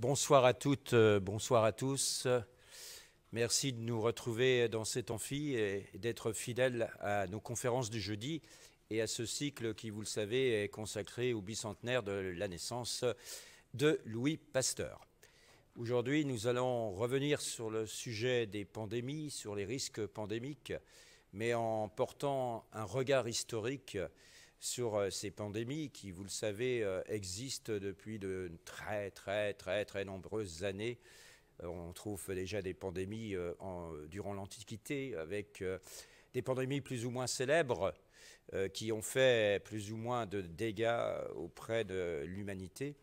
Bonsoir à toutes, bonsoir à tous. Merci de nous retrouver dans cet amphi et d'être fidèles à nos conférences du jeudi et à ce cycle qui, vous le savez, est consacré au bicentenaire de la naissance de Louis Pasteur. Aujourd'hui, nous allons revenir sur le sujet des pandémies, sur les risques pandémiques, mais en portant un regard historique sur ces pandémies qui, vous le savez, existent depuis de très nombreuses années. On trouve déjà des pandémies durant l'Antiquité avec des pandémies plus ou moins célèbres qui ont fait plus ou moins de dégâts auprès de l'humanité.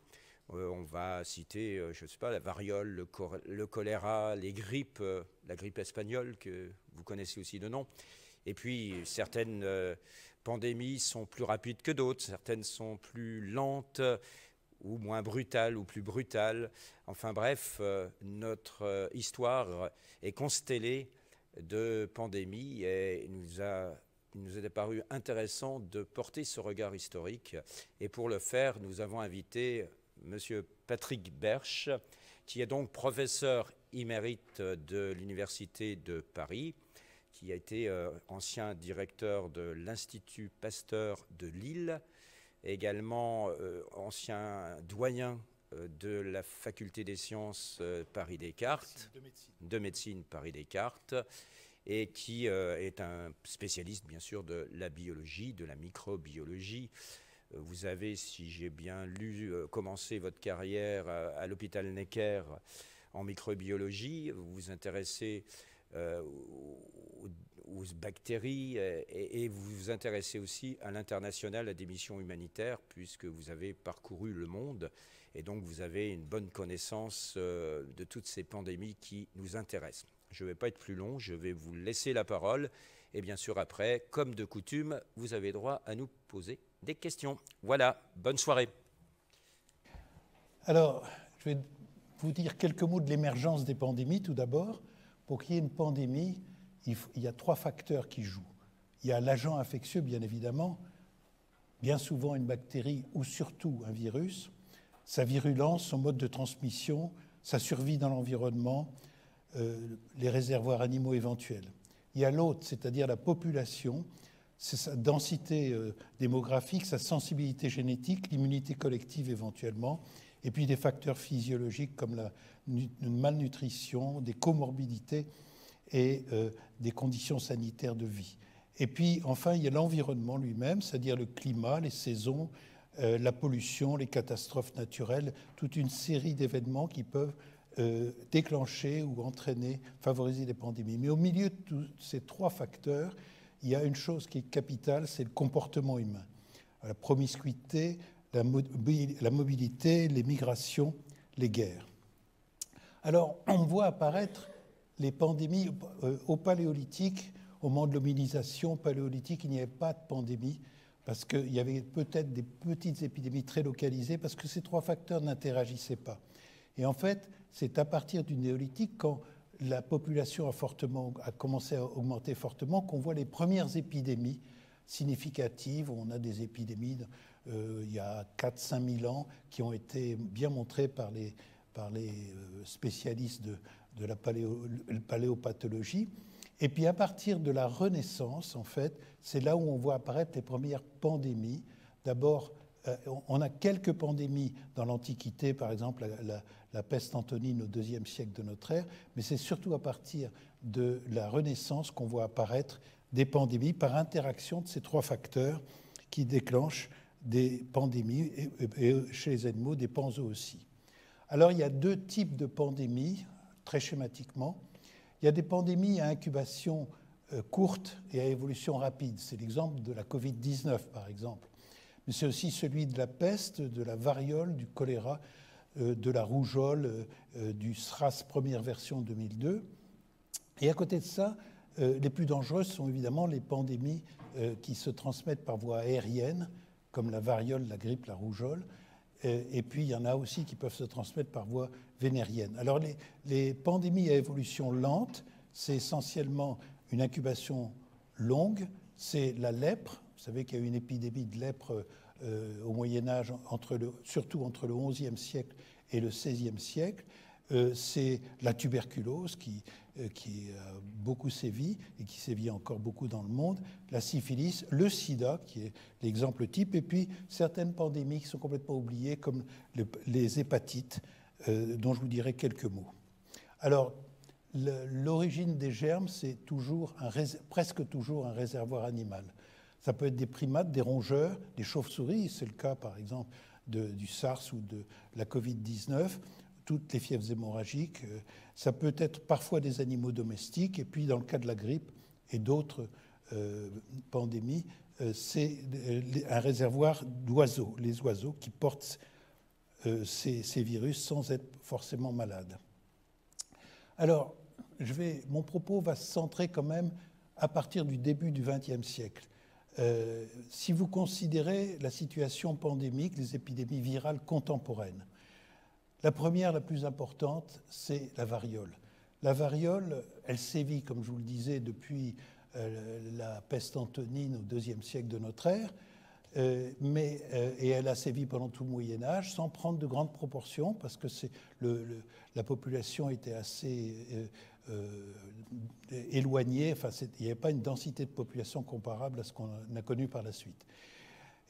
On va citer, je ne sais pas, la variole, le choléra, les grippes, la grippe espagnole que vous connaissez aussi de nom. Et puis certaines pandémies sont plus rapides que d'autres, certaines sont plus lentes ou moins brutales ou plus brutales. Enfin bref, notre histoire est constellée de pandémies et il nous est apparu intéressant de porter ce regard historique. Et pour le faire, nous avons invité M. Patrick Berche, qui est donc professeur émérite de l'Université de Paris, qui a été ancien directeur de l'Institut Pasteur de Lille, également ancien doyen de la Faculté des sciences Paris-Descartes, de médecine Paris-Descartes, et qui est un spécialiste, bien sûr, de la biologie, de la microbiologie. Vous avez, si j'ai bien lu, commencé votre carrière à l'hôpital Necker en microbiologie. Vous vous intéressez aux bactéries et vous vous intéressez aussi à l'international, à des missions humanitaires, puisque vous avez parcouru le monde et donc vous avez une bonne connaissance de toutes ces pandémies qui nous intéressent. Je ne vais pas être plus long, je vais vous laisser la parole et bien sûr après, comme de coutume, vous avez droit à nous poser des questions. Voilà, bonne soirée. Alors, je vais vous dire quelques mots de l'émergence des pandémies tout d'abord. Pour qu'il y ait une pandémie, il y a trois facteurs qui jouent. Il y a l'agent infectieux, bien évidemment, bien souvent une bactérie ou surtout un virus, sa virulence, son mode de transmission, sa survie dans l'environnement, les réservoirs animaux éventuels. Il y a l'autre, c'est-à-dire la population, c'est sa densité démographique, sa sensibilité génétique, l'immunité collective éventuellement, et puis des facteurs physiologiques comme la malnutrition, des comorbidités et des conditions sanitaires de vie. Et puis enfin, il y a l'environnement lui-même, c'est-à-dire le climat, les saisons, la pollution, les catastrophes naturelles, toute une série d'événements qui peuvent déclencher ou entraîner, favoriser des pandémies. Mais au milieu de tous ces trois facteurs, il y a une chose qui est capitale, c'est le comportement humain. La promiscuité, la mobilité, les migrations, les guerres. Alors, on voit apparaître les pandémies au Paléolithique, au moment de l'hominisation paléolithique, il n'y avait pas de pandémie, parce qu'il y avait peut-être des petites épidémies très localisées, parce que ces trois facteurs n'interagissaient pas. Et en fait, c'est à partir du néolithique, quand la population a commencé à augmenter fortement, qu'on voit les premières épidémies significatives. On a des épidémies il y a 4-5 000 ans qui ont été bien montrées par les spécialistes de la paléopathologie. Et puis à partir de la Renaissance, en fait, c'est là où on voit apparaître les premières pandémies. D'abord, on a quelques pandémies dans l'Antiquité, par exemple la peste antonine au IIe siècle de notre ère, mais c'est surtout à partir de la Renaissance qu'on voit apparaître des pandémies par interaction de ces trois facteurs qui déclenchent des pandémies, et chez les animaux, des panzoos aussi. Alors il y a deux types de pandémies, très schématiquement. Il y a des pandémies à incubation courte et à évolution rapide. C'est l'exemple de la Covid-19, par exemple. Mais c'est aussi celui de la peste, de la variole, du choléra, de la rougeole, du SRAS première version 2002. Et à côté de ça, les plus dangereuses sont évidemment les pandémies qui se transmettent par voie aérienne, comme la variole, la grippe, la rougeole. Et puis, il y en a aussi qui peuvent se transmettre par voie vénérienne. Alors, les pandémies à évolution lente, c'est essentiellement une incubation longue. C'est la lèpre. Vous savez qu'il y a eu une épidémie de lèpre au Moyen-Âge, surtout entre le XIe siècle et le XVIe siècle. C'est la tuberculose qui a beaucoup sévi et qui sévit encore beaucoup dans le monde, la syphilis, le sida qui est l'exemple type, et puis certaines pandémies qui sont complètement oubliées comme les hépatites, dont je vous dirai quelques mots. Alors, l'origine des germes, c'est presque toujours un réservoir animal. Ça peut être des primates, des rongeurs, des chauves-souris, c'est le cas par exemple du SARS ou de la Covid-19, toutes les fièvres hémorragiques. Ça peut être parfois des animaux domestiques, et puis dans le cas de la grippe et d'autres pandémies, c'est un réservoir d'oiseaux, les oiseaux qui portent ces virus sans être forcément malades. Alors, mon propos va se centrer quand même à partir du début du XXe siècle. Si vous considérez la situation pandémique, les épidémies virales contemporaines, la première, la plus importante, c'est la variole. La variole, elle sévit, comme je vous le disais, depuis la peste antonine au IIe siècle de notre ère, et elle a sévi pendant tout le Moyen-Âge, sans prendre de grandes proportions, parce que la population était assez éloignée, enfin, il n'y avait pas une densité de population comparable à ce qu'on a connu par la suite.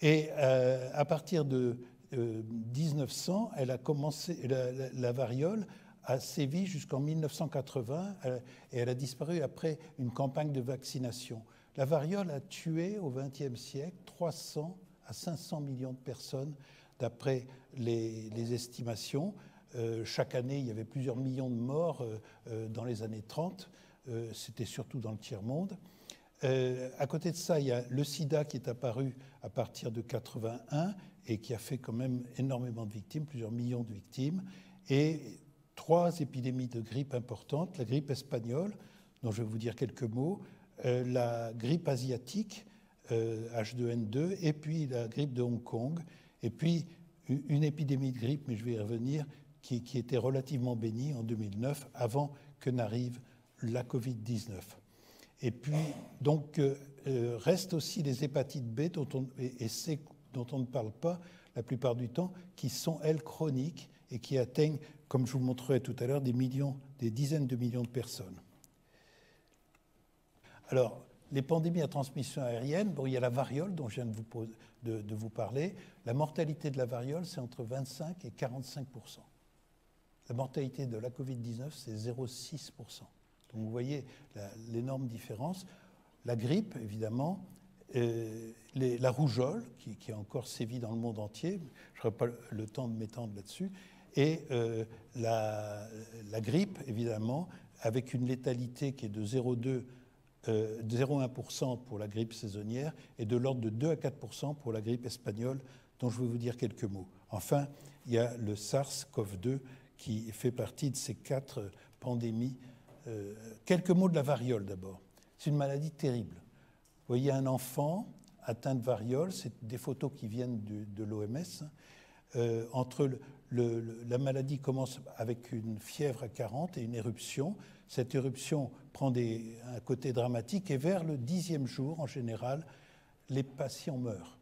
Et à partir de 1900, elle a commencé, la variole a sévi jusqu'en 1980 et elle a disparu après une campagne de vaccination. La variole a tué au XXe siècle 300 à 500 millions de personnes d'après les estimations. Chaque année, il y avait plusieurs millions de morts dans les années 30. C'était surtout dans le tiers-monde. À côté de ça, il y a le sida qui est apparu à partir de 81 et qui a fait quand même énormément de victimes, plusieurs millions de victimes, et 3 épidémies de grippe importantes, la grippe espagnole, dont je vais vous dire quelques mots, la grippe asiatique, H2N2, et puis la grippe de Hong Kong, et puis une épidémie de grippe, mais je vais y revenir, qui était relativement bénie en 2009, avant que n'arrive la Covid-19. Et puis, donc, restent aussi les hépatites B, et C, dont on ne parle pas la plupart du temps, qui sont, elles, chroniques et qui atteignent, comme je vous le montrerai tout à l'heure, des dizaines de millions de personnes. Alors, les pandémies à transmission aérienne, bon, il y a la variole dont je viens de vous parler. La mortalité de la variole, c'est entre 25 et 45%. La mortalité de la Covid-19, c'est 0,6%. Donc vous voyez l'énorme différence. La grippe, évidemment, la rougeole, qui a encore sévi dans le monde entier, je n'aurai pas le temps de m'étendre là-dessus, et la grippe, évidemment, avec une létalité qui est de 0,1% pour la grippe saisonnière et de l'ordre de 2 à 4% pour la grippe espagnole, dont je vais vous dire quelques mots. Enfin, il y a le SARS-CoV-2 qui fait partie de ces 4 pandémies. Quelques mots de la variole d'abord. C'est une maladie terrible. Vous voyez un enfant atteint de variole, c'est des photos qui viennent de l'OMS. La maladie commence avec une fièvre à 40 et une éruption. Cette éruption prend un côté dramatique et vers le 10e jour, en général, les patients meurent.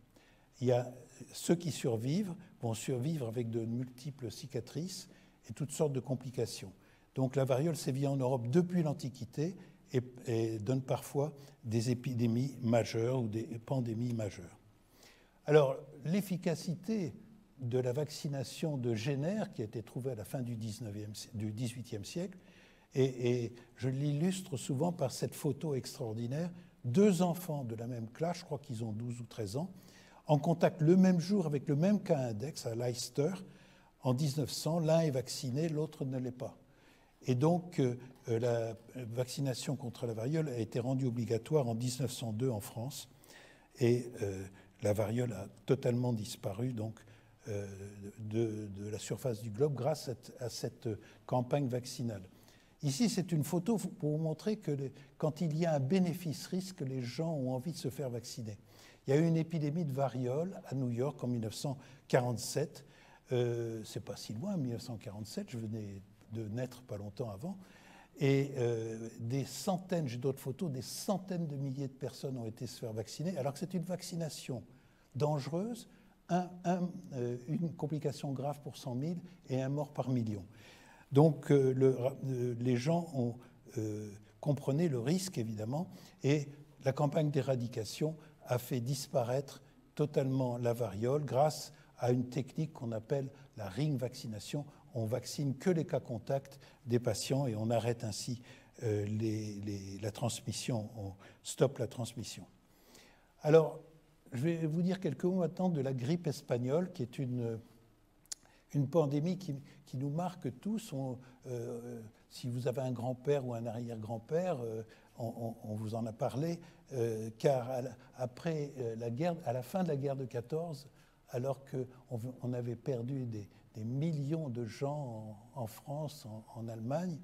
Ceux qui survivent vont survivre avec de multiples cicatrices et toutes sortes de complications. Donc la variole sévit en Europe depuis l'Antiquité et donne parfois des épidémies majeures ou des pandémies majeures. Alors, l'efficacité de la vaccination de Jenner, qui a été trouvée à la fin du XVIIIe siècle, et je l'illustre souvent par cette photo extraordinaire, 2 enfants de la même classe, je crois qu'ils ont 12 ou 13 ans, en contact le même jour avec le même cas index à Leicester, en 1900, l'un est vacciné, l'autre ne l'est pas. Et donc, la vaccination contre la variole a été rendue obligatoire en 1902 en France, et la variole a totalement disparu donc, de la surface du globe grâce à cette campagne vaccinale. Ici, c'est une photo pour vous montrer que quand il y a un bénéfice-risque, les gens ont envie de se faire vacciner. Il y a eu une épidémie de variole à New York en 1947. C'est pas si loin, 1947, je venais de naître pas longtemps avant. Et des centaines, j'ai d'autres photos, des centaines de milliers de personnes ont été se faire vacciner, alors que c'est une vaccination dangereuse, une complication grave pour 100 000 et un mort par million. Donc les gens ont compris le risque, évidemment, et la campagne d'éradication a fait disparaître totalement la variole grâce à une technique qu'on appelle la ring vaccination. On vaccine que les cas contacts des patients et on arrête ainsi la transmission, on stoppe la transmission. Alors, je vais vous dire quelques mots maintenant de la grippe espagnole, qui est une pandémie qui nous marque tous. Si vous avez un grand-père ou un arrière-grand-père, on vous en a parlé, car après la guerre, à la fin de la guerre de 14, alors qu'on avait perdu des millions de gens en France, en Allemagne,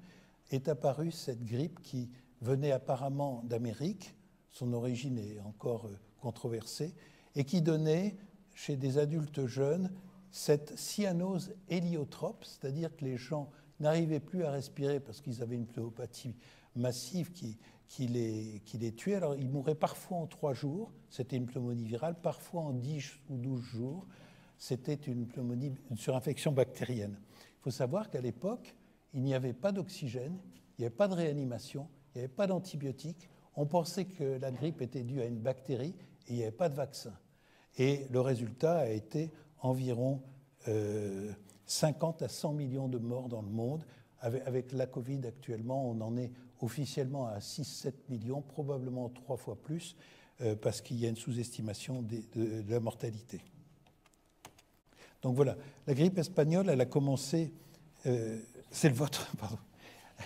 est apparue cette grippe qui venait apparemment d'Amérique, son origine est encore controversée, et qui donnait chez des adultes jeunes cette cyanose héliotrope, c'est-à-dire que les gens n'arrivaient plus à respirer parce qu'ils avaient une pneumopathie massive qui les tuait. Alors ils mouraient parfois en 3 jours, c'était une pneumonie virale, parfois en 10 ou 12 jours, c'était une surinfection bactérienne. Il faut savoir qu'à l'époque, il n'y avait pas d'oxygène, il n'y avait pas de réanimation, il n'y avait pas d'antibiotiques. On pensait que la grippe était due à une bactérie et il n'y avait pas de vaccin. Et le résultat a été environ 50 à 100 millions de morts dans le monde. Avec la Covid actuellement, on en est officiellement à 6-7 millions, probablement 3 fois plus, parce qu'il y a une sous-estimation de la mortalité. Donc voilà, la grippe espagnole, elle a commencé, c'est le vôtre, pardon,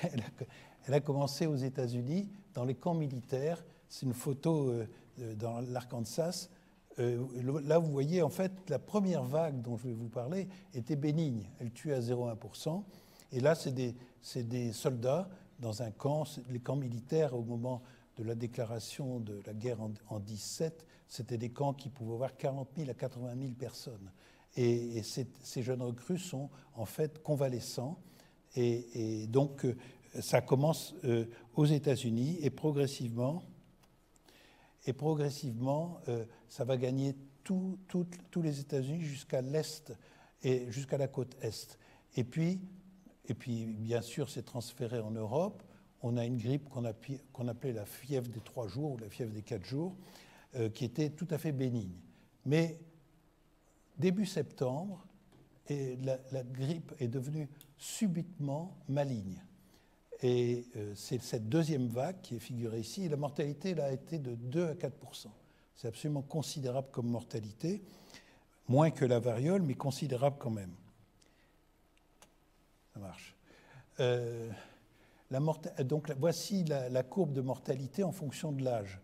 elle a commencé aux États-Unis, dans les camps militaires. C'est une photo dans l'Arkansas. Là, vous voyez, en fait, la première vague dont je vais vous parler était bénigne. Elle tuait à 0,1%. Et là, c'est des soldats dans un camp. Les camps militaires, au moment de la déclaration de la guerre en 1917, c'était des camps qui pouvaient avoir 40 000 à 80 000 personnes. Et ces jeunes recrues sont en fait convalescents. Et donc, ça commence aux États-Unis et progressivement, ça va gagner tous les États-Unis jusqu'à l'Est et jusqu'à la côte Est. Et puis bien sûr, c'est transféré en Europe. On a une grippe qu'on appelait la fièvre des 3 jours ou la fièvre des 4 jours, qui était tout à fait bénigne. Mais début septembre, la grippe est devenue subitement maligne. Et c'est cette deuxième vague qui est figurée ici. Et la mortalité là, a été de 2 à 4%. C'est absolument considérable comme mortalité, moins que la variole, mais considérable quand même. Ça marche. Donc voici la courbe de mortalité en fonction de l'âge.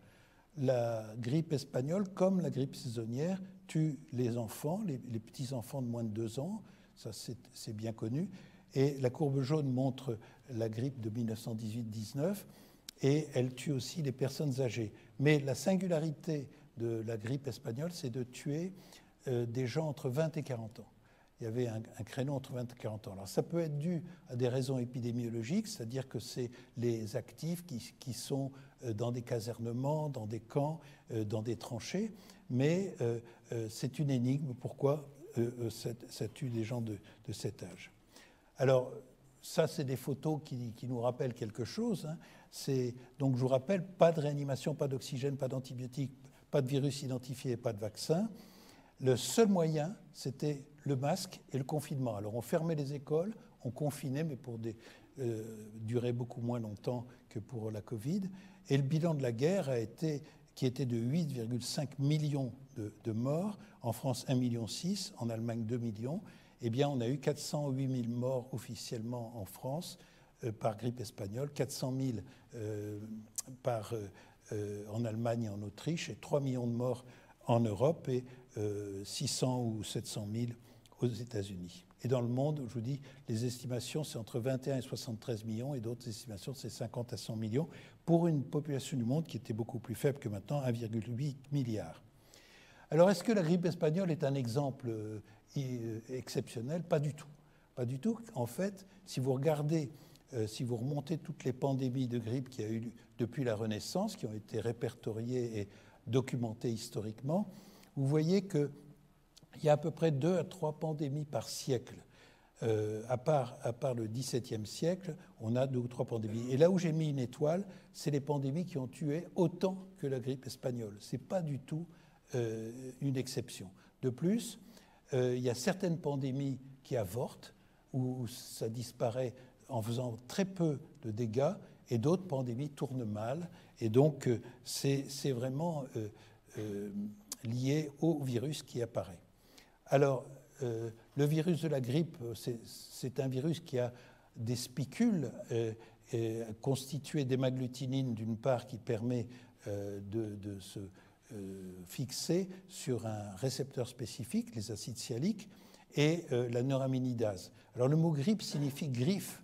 La grippe espagnole, comme la grippe saisonnière, tue les enfants, les petits-enfants de moins de 2 ans, ça c'est bien connu. Et la courbe jaune montre la grippe de 1918-19 et elle tue aussi les personnes âgées. Mais la singularité de la grippe espagnole, c'est de tuer des gens entre 20 et 40 ans. Il y avait un créneau entre 20 et 40 ans. Alors ça peut être dû à des raisons épidémiologiques, c'est-à-dire que c'est les actifs qui sont dans des casernements, dans des camps, dans des tranchées, mais c'est une énigme pourquoi ça tue des gens de cet âge. Alors, ça, c'est des photos qui nous rappellent quelque chose. Hein. Donc, je vous rappelle, pas de réanimation, pas d'oxygène, pas d'antibiotiques, pas de virus identifié, pas de vaccin. Le seul moyen, c'était le masque et le confinement. Alors, on fermait les écoles, on confinait, mais pour durer beaucoup moins longtemps que pour la Covid. Et le bilan de la guerre qui était de 8,5 millions de morts. En France, 1,6 million, en Allemagne, 2 millions. Eh bien, on a eu 408 000 morts officiellement en France par grippe espagnole, 400 000 en Allemagne et en Autriche, et 3 millions de morts en Europe, et 600 ou 700 000 aux États-Unis. Et dans le monde, je vous dis, les estimations, c'est entre 21 et 73 millions, et d'autres estimations, c'est 50 à 100 millions, pour une population du monde qui était beaucoup plus faible que maintenant, 1,8 milliard. Alors, est-ce que la grippe espagnole est un exemple exceptionnel? Pas du tout. Pas du tout. En fait, si vous regardez, si vous remontez toutes les pandémies de grippe qu'il y a eu depuis la Renaissance, qui ont été répertoriées et documentées historiquement, vous voyez que il y a à peu près 2 à 3 pandémies par siècle. À part le XVIIe siècle, on a 2 ou 3 pandémies. Et là où j'ai mis une étoile, c'est les pandémies qui ont tué autant que la grippe espagnole. Ce n'est pas du tout une exception. De plus, il y a certaines pandémies qui avortent, où ça disparaît en faisant très peu de dégâts, et d'autres pandémies tournent mal. Et donc, c'est vraiment lié au virus qui apparaît. Alors, le virus de la grippe, c'est un virus qui a des spicules constitués d'hémagglutinine, d'une part, qui permet de se fixer sur un récepteur spécifique, les acides sialiques, et la neuraminidase. Alors, le mot grippe signifie griffe,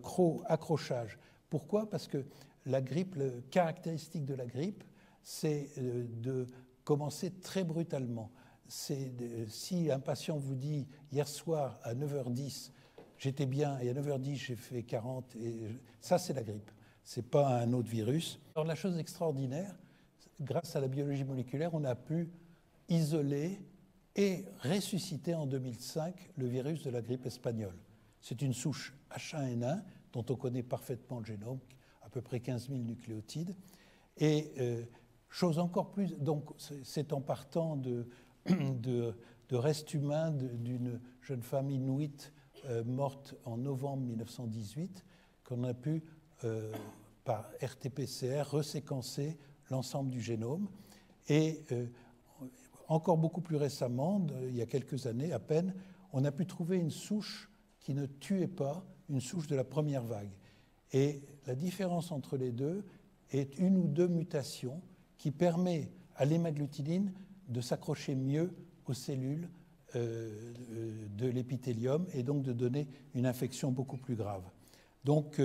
croc, accrochage. Pourquoi? Parce que la grippe, le caractéristique de la grippe, c'est de commencer très brutalement. Si un patient vous dit hier soir à 9h10 j'étais bien et à 9h10 j'ai fait 40, ça c'est la grippe, ce n'est pas un autre virus. Alors la chose extraordinaire, grâce à la biologie moléculaire, on a pu isoler et ressusciter en 2005 le virus de la grippe espagnole. C'est une souche H1N1 dont on connaît parfaitement le génome, à peu près 15 000 nucléotides. Et chose encore plus, donc c'est en partant de restes humains d'une jeune femme inuite morte en novembre 1918 qu'on a pu, par RT-PCR, reséquencer l'ensemble du génome. Et encore beaucoup plus récemment, il y a quelques années à peine, on a pu trouver une souche qui ne tuait pas, une souche de la première vague. Et la différence entre les deux est 1 ou 2 mutations qui permet à l'hémagglutinine de s'accrocher mieux aux cellules de l'épithélium et donc de donner une infection beaucoup plus grave. Donc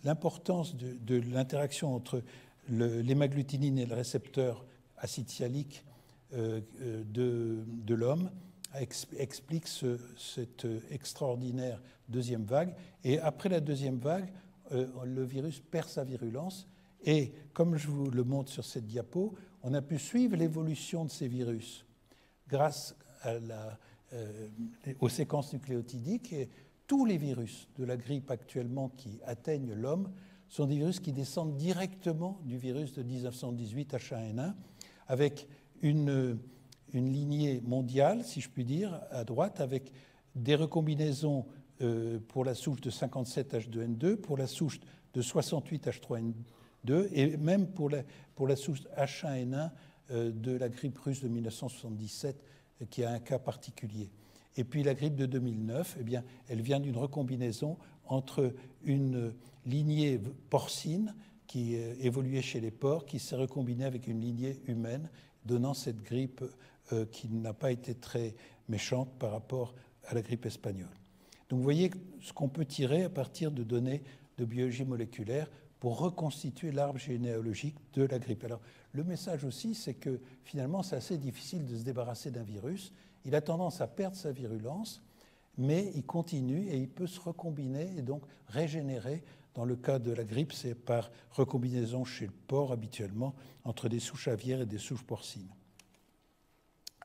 l'importance de l'interaction entre l'hémagglutinine et le récepteur acide sialique de l'homme explique cette extraordinaire deuxième vague. Et après la deuxième vague, le virus perd sa virulence. Et comme je vous le montre sur cette diapo, on a pu suivre l'évolution de ces virus grâce aux séquences nucléotidiques. Et tous les virus de la grippe actuellement qui atteignent l'homme sont des virus qui descendent directement du virus de 1918 H1N1, avec une lignée mondiale, si je puis dire, à droite, avec des recombinaisons pour la souche de 57 H2N2, pour la souche de 68 H3N2, et même pour la souche H1N1 de la grippe russe de 1977, qui a un cas particulier. Et puis la grippe de 2009, eh bien, elle vient d'une recombinaison entre une lignée porcine qui évoluait chez les porcs, qui s'est recombinée avec une lignée humaine, donnant cette grippe qui n'a pas été très méchante par rapport à la grippe espagnole. Donc vous voyez ce qu'on peut tirer à partir de données de biologie moléculaire pour reconstituer l'arbre généalogique de la grippe. Alors le message aussi, c'est que finalement c'est assez difficile de se débarrasser d'un virus. Il a tendance à perdre sa virulence, mais il continue et il peut se recombiner et donc régénérer. Dans le cas de la grippe, c'est par recombinaison chez le porc habituellement entre des souches aviaires et des souches porcines.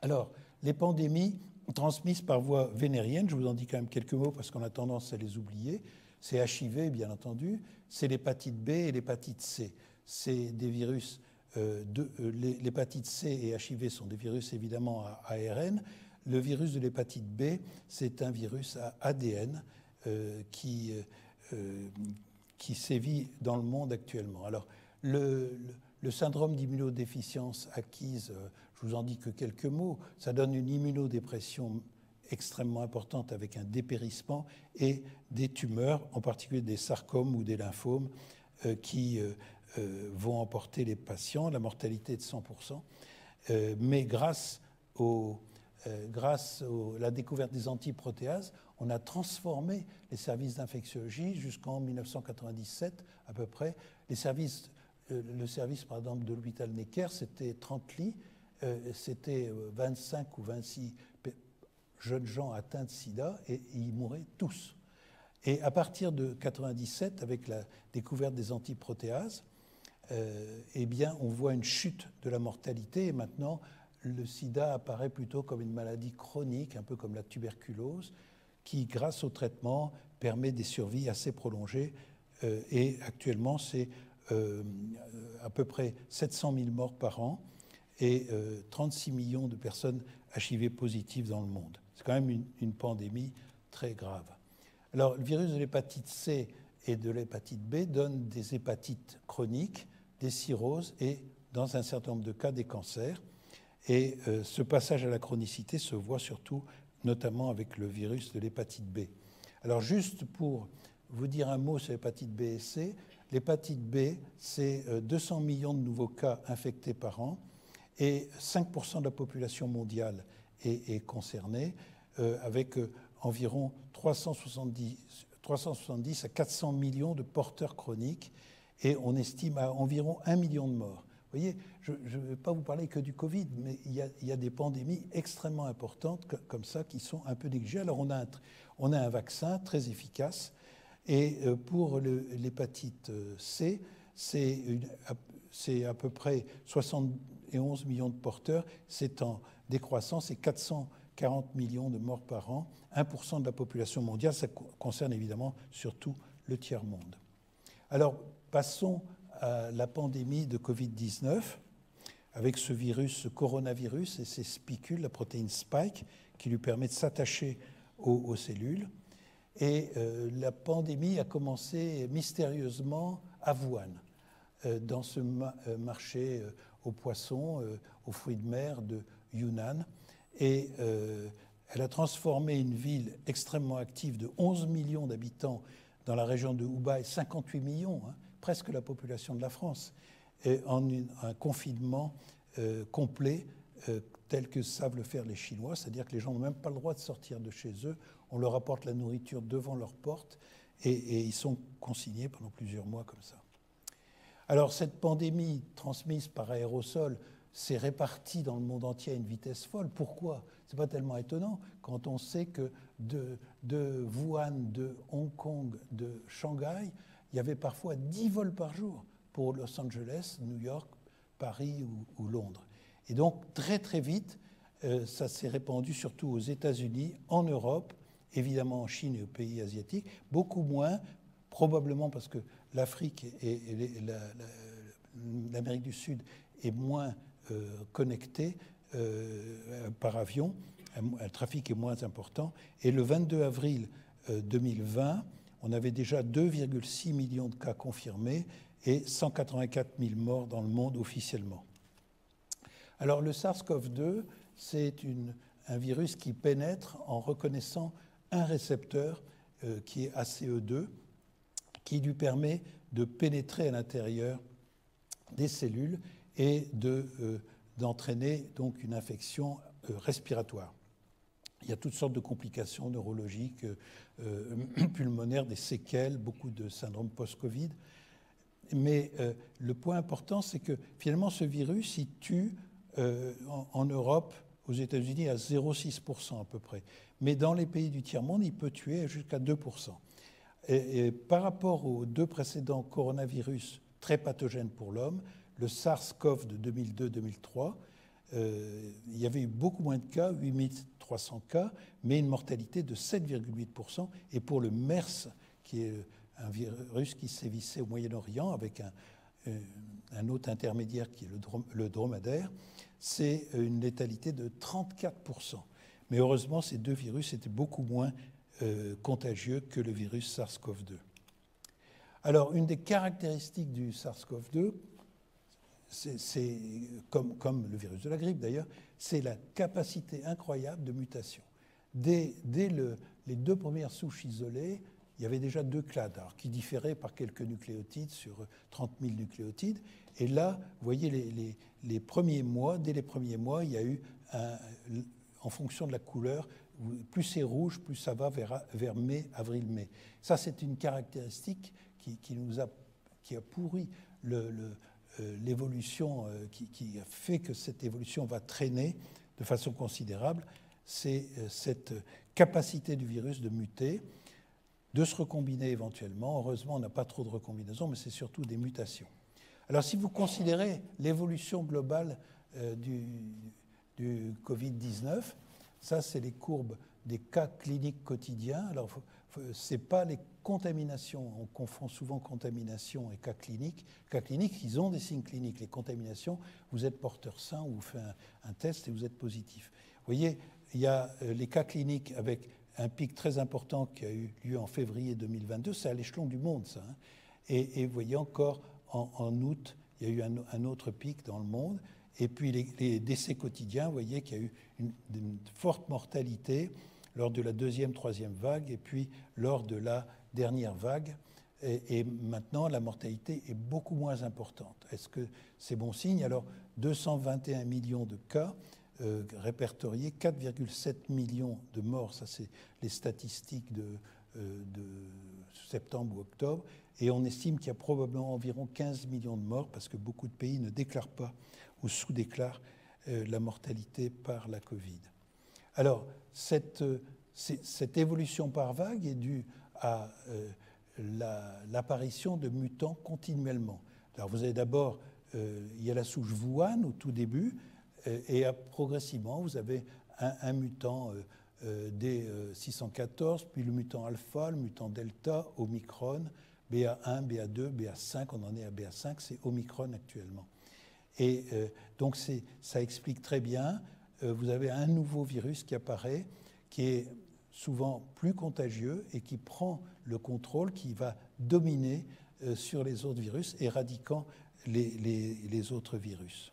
Alors, les pandémies transmises par voie vénérienne, je vous en dis quand même quelques mots parce qu'on a tendance à les oublier. C'est HIV, bien entendu, c'est l'hépatite B et l'hépatite C. C'est des virus, l'hépatite C et HIV sont des virus évidemment à ARN. Le virus de l'hépatite B, c'est un virus à ADN qui sévit dans le monde actuellement. Alors, le syndrome d'immunodéficience acquise, je vous en dis que quelques mots, ça donne une immunodépression extrêmement importante avec un dépérissement et des tumeurs, en particulier des sarcomes ou des lymphomes, qui vont emporter les patients, la mortalité est de 100%. Mais grâce à la découverte des antiprotéases, on a transformé les services d'infectiologie jusqu'en 1997 à peu près. Le service, par exemple, de l'hôpital Necker, c'était 30 lits, c'était 25 ou 26 jeunes gens atteints de sida et ils mouraient tous. Et à partir de 1997, avec la découverte des antiprotéases, eh bien, on voit une chute de la mortalité. Et maintenant, le sida apparaît plutôt comme une maladie chronique, un peu comme la tuberculose, qui, grâce au traitement, permet des survies assez prolongées. Et actuellement, c'est à peu près 700 000 morts par an et 36 millions de personnes HIV positives dans le monde. C'est quand même une pandémie très grave. Alors, le virus de l'hépatite C et de l'hépatite B donne des hépatites chroniques, des cirrhoses et, dans un certain nombre de cas, des cancers. Et ce passage à la chronicité se voit surtout, notamment avec le virus de l'hépatite B. Alors, juste pour vous dire un mot sur l'hépatite B et C, l'hépatite B, c'est 200 millions de nouveaux cas infectés par an et 5% de la population mondiale est concernée, avec environ 370 à 400 millions de porteurs chroniques et on estime à environ 1 million de morts. Vous voyez, je ne vais pas vous parler que du Covid, mais il y a des pandémies extrêmement importantes comme ça qui sont un peu négligées. Alors on a un vaccin très efficace et pour l'hépatite C, c'est à peu près 71 millions de porteurs, c'est en décroissance et 440 millions de morts par an, 1% de la population mondiale, ça concerne évidemment surtout le tiers-monde. Alors, passons à la pandémie de Covid-19, avec ce virus, ce coronavirus et ses spicules, la protéine Spike, qui lui permet de s'attacher aux cellules. Et la pandémie a commencé mystérieusement à Wuhan, dans ce marché aux poissons, aux fruits de mer de Yunnan. Et elle a transformé une ville extrêmement active de 11 millions d'habitants dans la région de Hubei, 58 millions, hein, presque la population de la France, et en un confinement complet tel que savent le faire les Chinois, c'est-à-dire que les gens n'ont même pas le droit de sortir de chez eux, on leur apporte la nourriture devant leur porte et ils sont consignés pendant plusieurs mois comme ça. Alors cette pandémie transmise par aérosol s'est répartie dans le monde entier à une vitesse folle. Pourquoi ? Ce n'est pas tellement étonnant quand on sait que de Wuhan, de Hong Kong, de Shanghai, il y avait parfois 10 vols par jour pour Los Angeles, New York, Paris ou Londres. Et donc très très vite, ça s'est répandu surtout aux États-Unis, en Europe, évidemment en Chine et aux pays asiatiques, beaucoup moins, probablement parce que l'Afrique et l'Amérique du Sud est moins connectée par avion, le trafic est moins important. Et le 22 avril 2020, on avait déjà 2,6 millions de cas confirmés et 184 000 morts dans le monde officiellement. Alors le SARS-CoV-2, c'est un virus qui pénètre en reconnaissant un récepteur qui est ACE2, qui lui permet de pénétrer à l'intérieur des cellules et d'entraîner donc une infection respiratoire. Il y a toutes sortes de complications neurologiques, pulmonaires, des séquelles, beaucoup de syndromes post-Covid. Mais le point important, c'est que finalement ce virus, il tue en Europe, aux États-Unis, à 0,6% à peu près. Mais dans les pays du tiers-monde, il peut tuer jusqu'à 2%. Et par rapport aux deux précédents coronavirus très pathogènes pour l'homme, le SARS-CoV de 2002-2003, il y avait eu beaucoup moins de cas, 8300 cas, mais une mortalité de 7,8%. Et pour le MERS, qui est un virus qui sévissait au Moyen-Orient avec un autre intermédiaire qui est le dromadaire, c'est une létalité de 34%. Mais heureusement, ces deux virus étaient beaucoup moins contagieux que le virus SARS-CoV-2. Alors, une des caractéristiques du SARS-CoV-2, c'est comme le virus de la grippe d'ailleurs, c'est la capacité incroyable de mutation. Dès les deux premières souches isolées, il y avait déjà deux clades, alors, qui différaient par quelques nucléotides sur 30 000 nucléotides. Et là, vous voyez, les premiers mois, dès les premiers mois, il y a eu, en fonction de la couleur, plus c'est rouge, plus ça va vers mai, avril-mai. Ça, c'est une caractéristique qui a pourri l'évolution, qui a fait que cette évolution va traîner de façon considérable. C'est cette capacité du virus de muter, de se recombiner éventuellement. Heureusement, on n'a pas trop de recombinaisons, mais c'est surtout des mutations. Alors si vous considérez l'évolution globale du Covid-19, ça c'est les courbes des cas cliniques quotidiens. Alors ce n'est pas les contaminations, on confond souvent contamination et cas cliniques. Cas cliniques, ils ont des signes cliniques. Les contaminations, vous êtes porteur sain, on vous fait un test et vous êtes positif. Vous voyez, il y a les cas cliniques avec un pic très important qui a eu lieu en février 2022, c'est à l'échelon du monde ça. Hein. Et vous voyez encore en août, il y a eu un autre pic dans le monde. Et puis les décès quotidiens, vous voyez qu'il y a eu une forte mortalité lors de la deuxième, troisième vague, et puis lors de la dernière vague. Et maintenant, la mortalité est beaucoup moins importante. Est-ce que c'est bon signe? Alors, 221 millions de cas répertoriés, 4,7 millions de morts, ça c'est les statistiques de septembre ou octobre, et on estime qu'il y a probablement environ 15 millions de morts, parce que beaucoup de pays ne déclarent pas ou sous-déclarent la mortalité par la Covid. Alors, cette évolution par vague est due à l'apparition de mutants continuellement. Alors, vous avez d'abord, il y a la souche Wuhan au tout début, et progressivement, vous avez un mutant D614, puis le mutant alpha, le mutant delta, Omicron, BA1, BA2, BA5, on en est à BA5, c'est Omicron actuellement. Et donc ça explique très bien, vous avez un nouveau virus qui apparaît, qui est souvent plus contagieux et qui prend le contrôle, qui va dominer sur les autres virus, éradiquant les autres virus.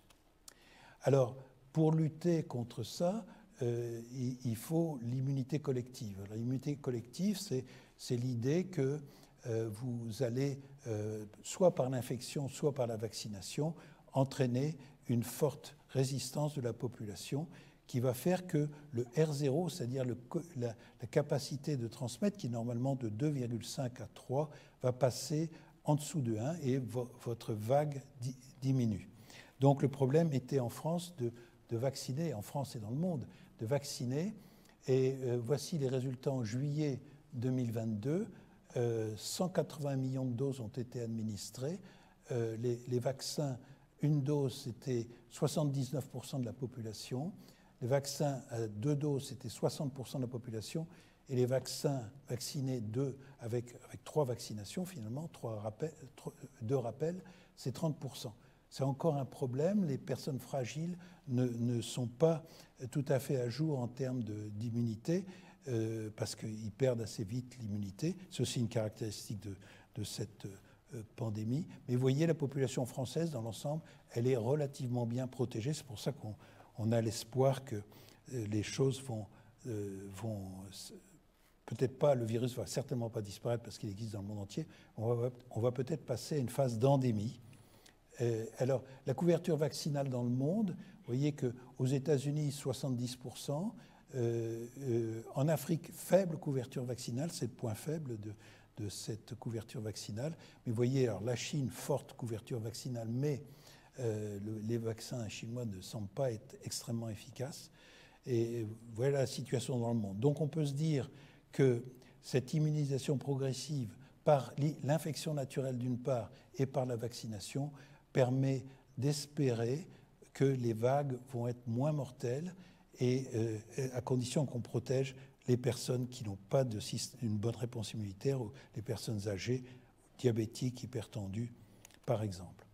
Alors, pour lutter contre ça, il faut l'immunité collective. L'immunité collective, c'est l'idée que vous allez, soit par l'infection, soit par la vaccination, entraîner une forte résistance de la population qui va faire que le R0, c'est-à-dire la capacité de transmettre, qui est normalement de 2,5 à 3, va passer en dessous de 1 et votre vague diminue. Donc le problème était en France de vacciner, en France et dans le monde, de vacciner. Et voici les résultats en juillet 2022. 180 millions de doses ont été administrées. Les vaccins, une dose, c'était 79% de la population. Les vaccins à 2 doses, c'était 60% de la population. Et les vaccins vaccinés avec 3 vaccinations, finalement, 2 rappels, c'est 30%. C'est encore un problème. Les personnes fragiles ne sont pas tout à fait à jour en termes d'immunité parce qu'ils perdent assez vite l'immunité. C'est aussi une caractéristique de cette pandémie. Mais vous voyez, la population française, dans l'ensemble, elle est relativement bien protégée. C'est pour ça qu'on a l'espoir que les choses vont peut-être pas, le virus ne va certainement pas disparaître parce qu'il existe dans le monde entier. On va peut-être passer à une phase d'endémie. Alors, la couverture vaccinale dans le monde, vous voyez qu'aux États-Unis, 70%, en Afrique, faible couverture vaccinale, c'est le point faible de cette couverture vaccinale. Mais vous voyez, alors la Chine, forte couverture vaccinale, mais les vaccins chinois ne semblent pas être extrêmement efficaces. Et voilà la situation dans le monde. Donc on peut se dire que cette immunisation progressive par l'infection naturelle d'une part et par la vaccination permet d'espérer que les vagues vont être moins mortelles et à condition qu'on protège les personnes qui n'ont pas une bonne réponse immunitaire ou les personnes âgées, diabétiques, hypertendues, par exemple.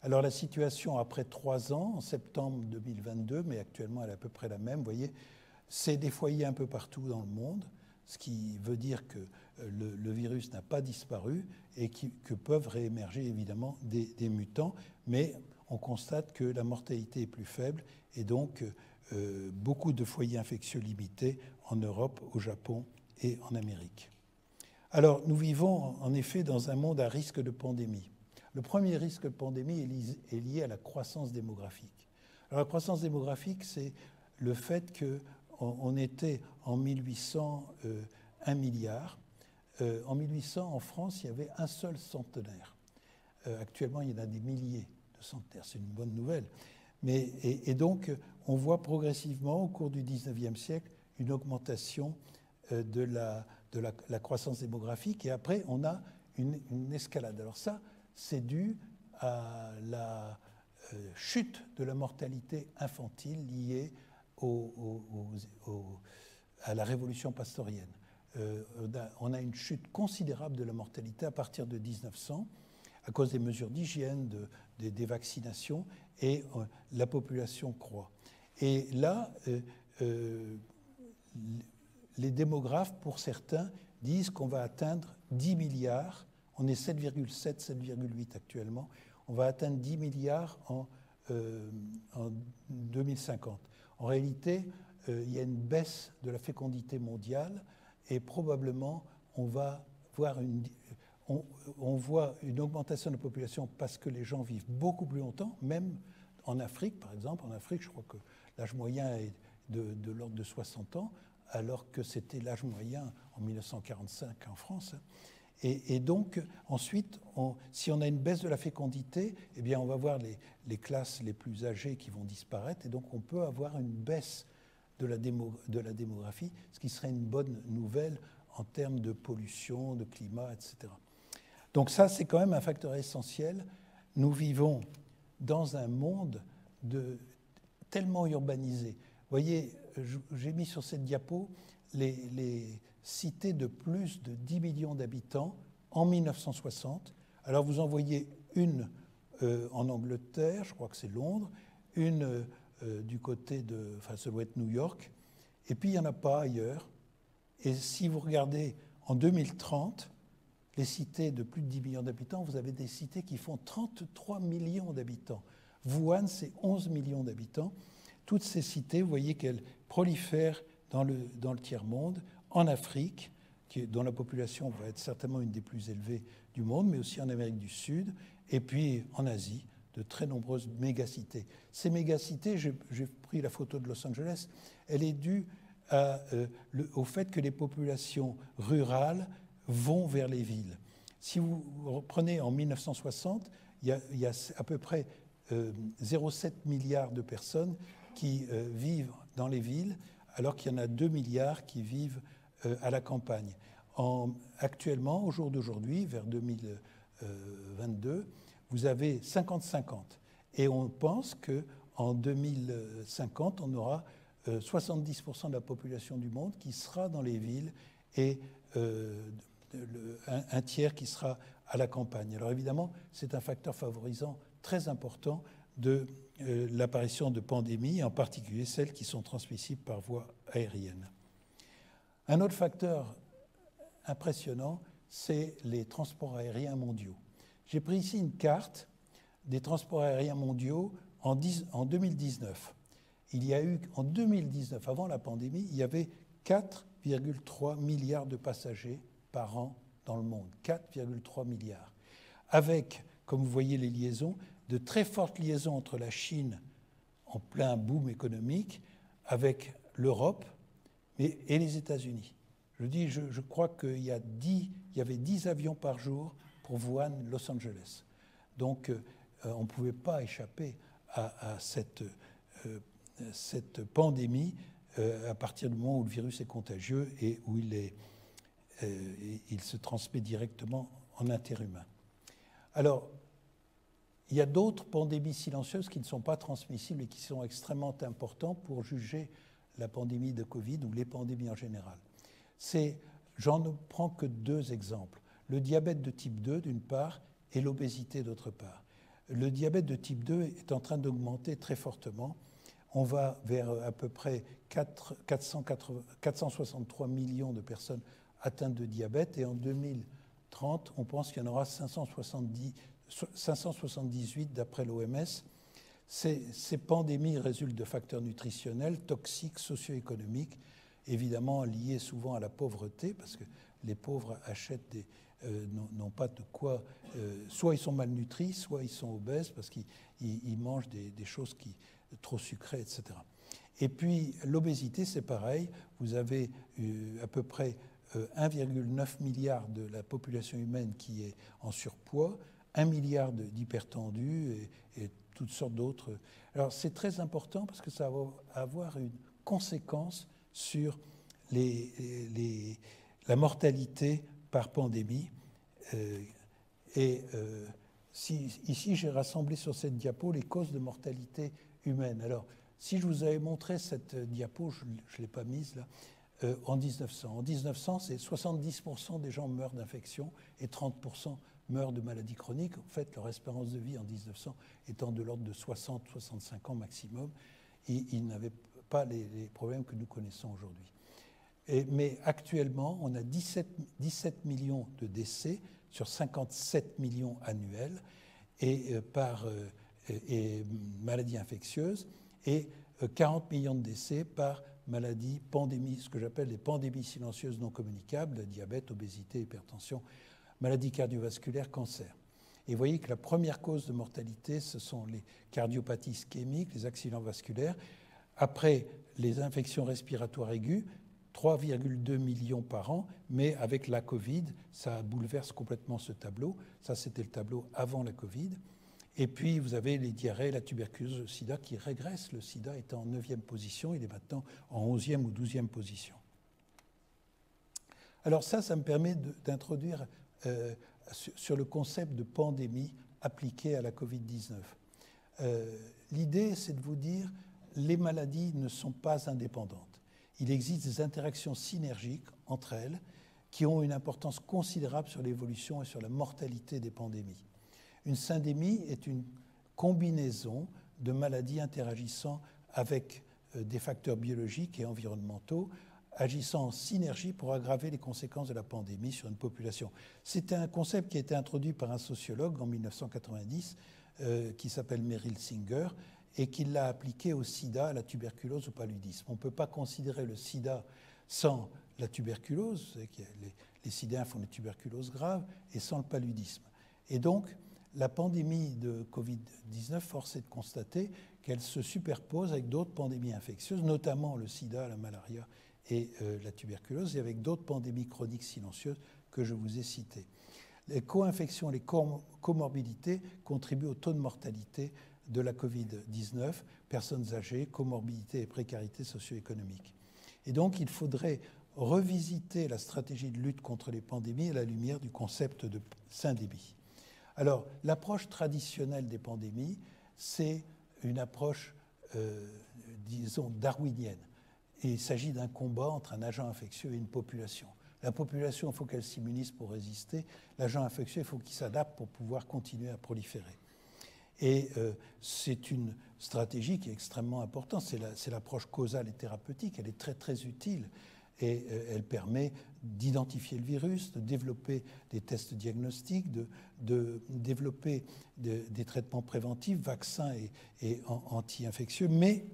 Alors la situation après 3 ans, en septembre 2022, mais actuellement elle est à peu près la même, vous voyez, c'est des foyers un peu partout dans le monde, ce qui veut dire que le virus n'a pas disparu et que peuvent réémerger évidemment des mutants, mais on constate que la mortalité est plus faible et donc beaucoup de foyers infectieux limités en Europe, au Japon et en Amérique. Alors nous vivons en effet dans un monde à risque de pandémie. Le premier risque de pandémie est lié à la croissance démographique. Alors la croissance démographique, c'est le fait qu'on était en 1800 1 milliard. En 1800, en France, il y avait un seul centenaire. Actuellement, il y en a des milliers de centenaires. C'est une bonne nouvelle. Et donc, on voit progressivement, au cours du 19e siècle, une augmentation de la croissance démographique. Et après, on a une escalade. Alors ça, c'est dû à la chute de la mortalité infantile liée à la révolution pastorienne. On a une chute considérable de la mortalité à partir de 1900 à cause des mesures d'hygiène, des vaccinations, et la population croît. Et là, les démographes, pour certains, disent qu'on va atteindre 10 milliards, on est 7,7, 7,8 actuellement, on va atteindre 10 milliards en 2050. En réalité, il y a une baisse de la fécondité mondiale et probablement on va voir on voit une augmentation de la population parce que les gens vivent beaucoup plus longtemps, même en Afrique, par exemple. En Afrique, je crois que l'âge moyen est de l'ordre de 60 ans, alors que c'était l'âge moyen en 1945 en France. Et donc, ensuite, si on a une baisse de la fécondité, eh bien, on va voir les classes les plus âgées qui vont disparaître, et donc on peut avoir une baisse de la démographie, ce qui serait une bonne nouvelle en termes de pollution, de climat, etc. Donc ça, c'est quand même un facteur essentiel. Nous vivons dans un monde tellement urbanisé. Vous voyez, j'ai mis sur cette diapo les cités de plus de 10 millions d'habitants en 1960. Alors vous en voyez une en Angleterre, je crois que c'est Londres, une du côté enfin ça doit être New York, et puis il n'y en a pas ailleurs. Et si vous regardez en 2030, les cités de plus de 10 millions d'habitants, vous avez des cités qui font 33 millions d'habitants. Wuhan, c'est 11 millions d'habitants. Toutes ces cités, vous voyez qu'elles prolifèrent dans le tiers-monde, en Afrique, dont la population va être certainement une des plus élevées du monde, mais aussi en Amérique du Sud, et puis en Asie, de très nombreuses mégacités. Ces mégacités, j'ai pris la photo de Los Angeles, elle est due au fait que les populations rurales vont vers les villes. Si vous reprenez en 1960, il y a à peu près 0,7 milliards de personnes qui vivent dans les villes, alors qu'il y en a 2 milliards qui vivent à la campagne. Actuellement, au jour d'aujourd'hui, vers 2022, vous avez 50-50. Et on pense qu'en 2050, on aura 70% de la population du monde qui sera dans les villes et un tiers qui sera à la campagne. Alors évidemment, c'est un facteur favorisant très important de l'apparition de pandémies, en particulier celles qui sont transmissibles par voie aérienne. Un autre facteur impressionnant, c'est les transports aériens mondiaux. J'ai pris ici une carte des transports aériens mondiaux en 2019. Il y a eu, en 2019, avant la pandémie, il y avait 4,3 milliards de passagers par an dans le monde. 4,3 milliards. Avec, comme vous voyez les liaisons, de très fortes liaisons entre la Chine, en plein boom économique, avec l'Europe et les États-Unis. Je crois qu'il y avait 10 avions par jour pour Wuhan, Los Angeles. Donc, on ne pouvait pas échapper à cette pandémie à partir du moment où le virus est contagieux et où il se transmet directement en interhumain. Alors, il y a d'autres pandémies silencieuses qui ne sont pas transmissibles et qui sont extrêmement importantes pour juger la pandémie de Covid ou les pandémies en général. J'en ne prends que 2 exemples. Le diabète de type 2, d'une part, et l'obésité, d'autre part. Le diabète de type 2 est en train d'augmenter très fortement. On va vers à peu près 463 millions de personnes atteintes de diabète, et en 2030, on pense qu'il y en aura 578 d'après l'OMS. Ces pandémies résultent de facteurs nutritionnels, toxiques, socio-économiques, évidemment liés souvent à la pauvreté, parce que les pauvres achètent n'ont pas de quoi... soit ils sont malnutris, soit ils sont obèses, parce qu'ils mangent des choses trop sucrées, etc. Et puis l'obésité, c'est pareil. Vous avez à peu près 1,9 milliard de la population humaine qui est en surpoids, 1 milliard d'hypertendus et toutes sortes d'autres. Alors c'est très important parce que ça va avoir une conséquence sur la mortalité par pandémie. ici, j'ai rassemblé sur cette diapo les causes de mortalité humaine. Alors, si je vous avais montré cette diapo, je ne l'ai pas mise là, en 1900. En 1900, c'est 70% des gens meurent d'infection et 30% meurent de maladies chroniques. En fait, leur espérance de vie en 1900 étant de l'ordre de 60-65 ans maximum. Et ils n'avaient pas les problèmes que nous connaissons aujourd'hui. Mais actuellement, on a 17 millions de décès sur 57 millions annuels par maladies infectieuses et 40 millions de décès par maladies, pandémies, ce que j'appelle les pandémies silencieuses non communicables, diabète, obésité, hypertension, maladies cardiovasculaires, cancer. Et vous voyez que la première cause de mortalité, ce sont les cardiopathies ischémiques, les accidents vasculaires. Après, les infections respiratoires aiguës, 3,2 millions par an, mais avec la Covid, ça bouleverse complètement ce tableau. Ça, c'était le tableau avant la Covid. Et puis, vous avez les diarrhées, la tuberculose, le sida qui régresse. Le sida était en 9e position, il est maintenant en 11e ou 12e position. Alors ça me permet d'introduire sur le concept de pandémie appliqué à la Covid-19. L'idée, c'est de vous dire, les maladies ne sont pas indépendantes. Il existe des interactions synergiques entre elles qui ont une importance considérable sur l'évolution et sur la mortalité des pandémies. Une syndémie est une combinaison de maladies interagissant avec des facteurs biologiques et environnementaux, agissant en synergie pour aggraver les conséquences de la pandémie sur une population. C'est un concept qui a été introduit par un sociologue en 1990 qui s'appelle Merrill Singer et qui l'a appliqué au sida, à la tuberculose, au paludisme. On ne peut pas considérer le sida sans la tuberculose, les sidéens font des tuberculoses graves, et sans le paludisme. Et donc, la pandémie de Covid-19, force est de constater qu'elle se superpose avec d'autres pandémies infectieuses, notamment le sida, la malaria et la tuberculose, et avec d'autres pandémies chroniques silencieuses que je vous ai citées. Les co-infections et les comorbidités contribuent au taux de mortalité de la Covid-19, personnes âgées, comorbidité et précarité socio-économique. Et donc, il faudrait revisiter la stratégie de lutte contre les pandémies à la lumière du concept de syndémie. Alors, l'approche traditionnelle des pandémies, c'est une approche, disons, darwinienne. Et il s'agit d'un combat entre un agent infectieux et une population. La population, il faut qu'elle s'immunise pour résister. L'agent infectieux, il faut qu'il s'adapte pour pouvoir continuer à proliférer. Et c'est une stratégie qui est extrêmement importante. C'est l'approche causale et thérapeutique. Elle est très, très utile. Et elle permet d'identifier le virus, de développer des tests diagnostiques, de développer des traitements préventifs, vaccins et anti-infectieux. Mais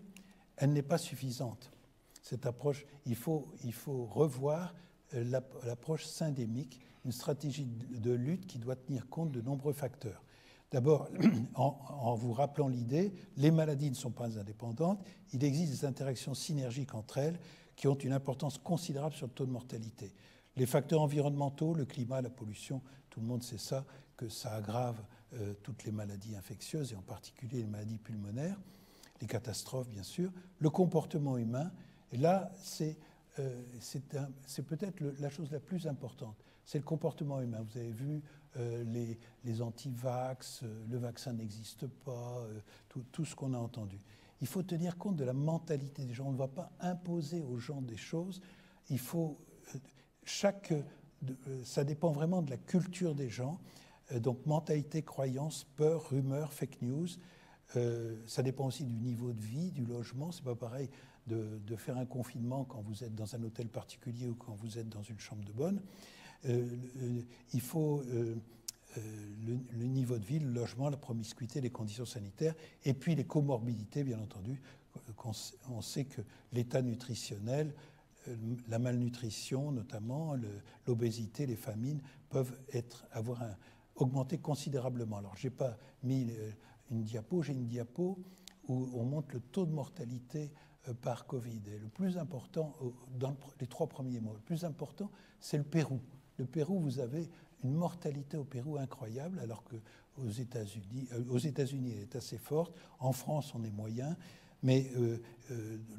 elle n'est pas suffisante. Cette approche, il faut revoir l'approche syndémique, une stratégie de lutte qui doit tenir compte de nombreux facteurs. D'abord, en vous rappelant l'idée, les maladies ne sont pas indépendantes, il existe des interactions synergiques entre elles qui ont une importance considérable sur le taux de mortalité. Les facteurs environnementaux, le climat, la pollution, tout le monde sait ça, que ça aggrave toutes les maladies infectieuses et en particulier les maladies pulmonaires, les catastrophes bien sûr, le comportement humain, et là c'est peut-être la chose la plus importante, c'est le comportement humain. Vous avez vu les anti-vax, le vaccin n'existe pas, tout ce qu'on a entendu. Il faut tenir compte de la mentalité des gens. On ne va pas imposer aux gens des choses. Il faut ça dépend vraiment de la culture des gens. Donc mentalité, croyance, peur, rumeur, fake news. Ça dépend aussi du niveau de vie, du logement. C'est pas pareil de faire un confinement quand vous êtes dans un hôtel particulier ou quand vous êtes dans une chambre de bonne. Il faut le niveau de vie, le logement, la promiscuité, les conditions sanitaires, et puis les comorbidités, bien entendu. On sait que l'état nutritionnel, la malnutrition notamment, l'obésité, les famines peuvent augmenter considérablement. Alors, je n'ai pas mis une diapo, j'ai une diapo où on montre le taux de mortalité par Covid. Et le plus important, dans les 3 premiers mois, le plus important, c'est le Pérou. Le Pérou, vous avez une mortalité au Pérou incroyable, alors qu'aux États-Unis, elle est assez forte. En France, on est moyen. Mais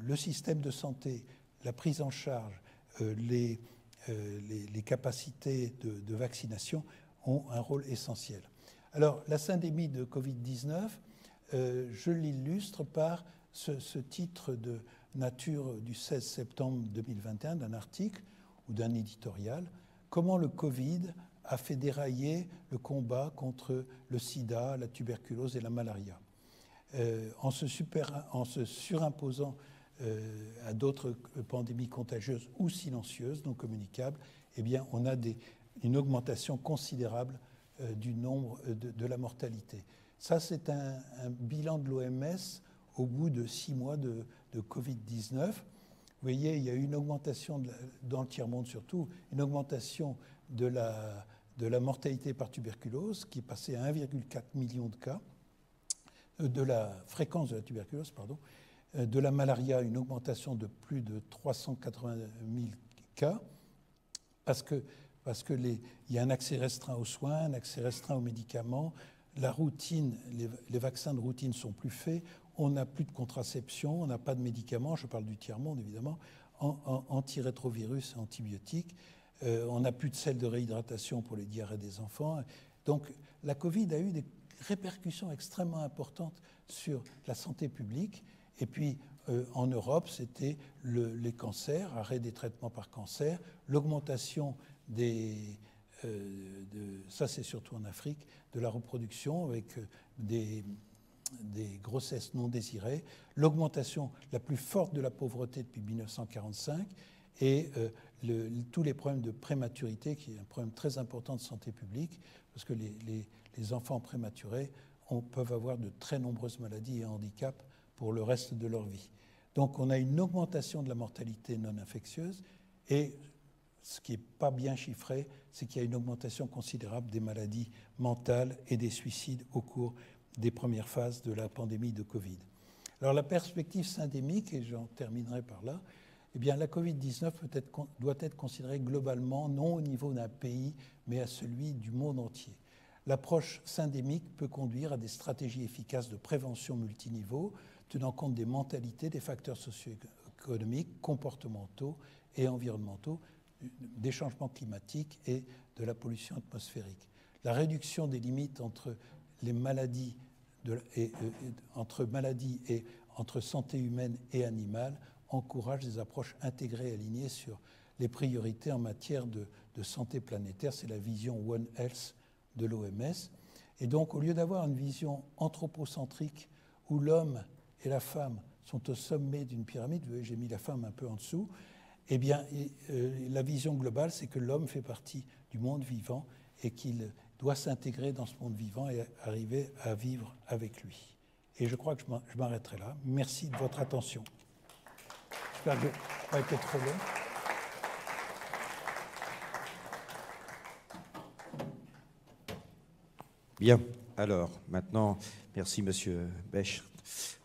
le système de santé, la prise en charge, les capacités de vaccination ont un rôle essentiel. Alors, la syndémie de Covid-19, je l'illustre par ce titre de Nature du 16 septembre 2021 d'un article ou d'un éditorial, comment le Covid a fait dérailler le combat contre le sida, la tuberculose et la malaria. En se surimposant à d'autres pandémies contagieuses ou silencieuses, non communicables, eh bien, on a une augmentation considérable du nombre de la mortalité. Ça, c'est un bilan de l'OMS au bout de 6 mois de Covid-19. Vous voyez, il y a eu une augmentation, dans le tiers-monde surtout, une augmentation de la mortalité par tuberculose qui est passée à 1,4 million de cas, de la fréquence de la tuberculose, pardon, de la malaria, une augmentation de plus de 380 000 cas, parce que il y a un accès restreint aux soins, un accès restreint aux médicaments, la routine, les vaccins de routine sont plus faits, on n'a plus de contraception, on n'a pas de médicaments, je parle du tiers-monde évidemment, antirétrovirus, antibiotiques, on n'a plus de sel de réhydratation pour les diarrhées des enfants. Donc la Covid a eu des répercussions extrêmement importantes sur la santé publique. Et puis en Europe, c'était les cancers, arrêt des traitements par cancer, l'augmentation ça c'est surtout en Afrique, de la reproduction avec des grossesses non désirées, l'augmentation la plus forte de la pauvreté depuis 1945 et tous les problèmes de prématurité, qui est un problème très important de santé publique, parce que les enfants prématurés peuvent avoir de très nombreuses maladies et handicaps pour le reste de leur vie. Donc on a une augmentation de la mortalité non infectieuse et ce qui n'est pas bien chiffré, c'est qu'il y a une augmentation considérable des maladies mentales et des suicides au cours des premières phases de la pandémie de Covid. Alors la perspective syndémique, et j'en terminerai par là, eh bien la Covid-19 doit être considérée globalement, non au niveau d'un pays, mais à celui du monde entier. L'approche syndémique peut conduire à des stratégies efficaces de prévention multiniveau, tenant compte des mentalités, des facteurs socio-économiques, comportementaux et environnementaux, des changements climatiques et de la pollution atmosphérique. La réduction des limites entre les maladies et entre santé humaine et animale encourage des approches intégrées et alignées sur les priorités en matière de santé planétaire. C'est la vision One Health de l'OMS. Et donc, au lieu d'avoir une vision anthropocentrique où l'homme et la femme sont au sommet d'une pyramide, vous voyez, j'ai mis la femme un peu en dessous, eh bien, la vision globale, c'est que l'homme fait partie du monde vivant et qu'il doit s'intégrer dans ce monde vivant et arriver à vivre avec lui. Et je crois que je m'arrêterai là. Merci de votre attention. J'espère que je n'ai pas été trop long. Bien. Alors, maintenant, merci Monsieur Bech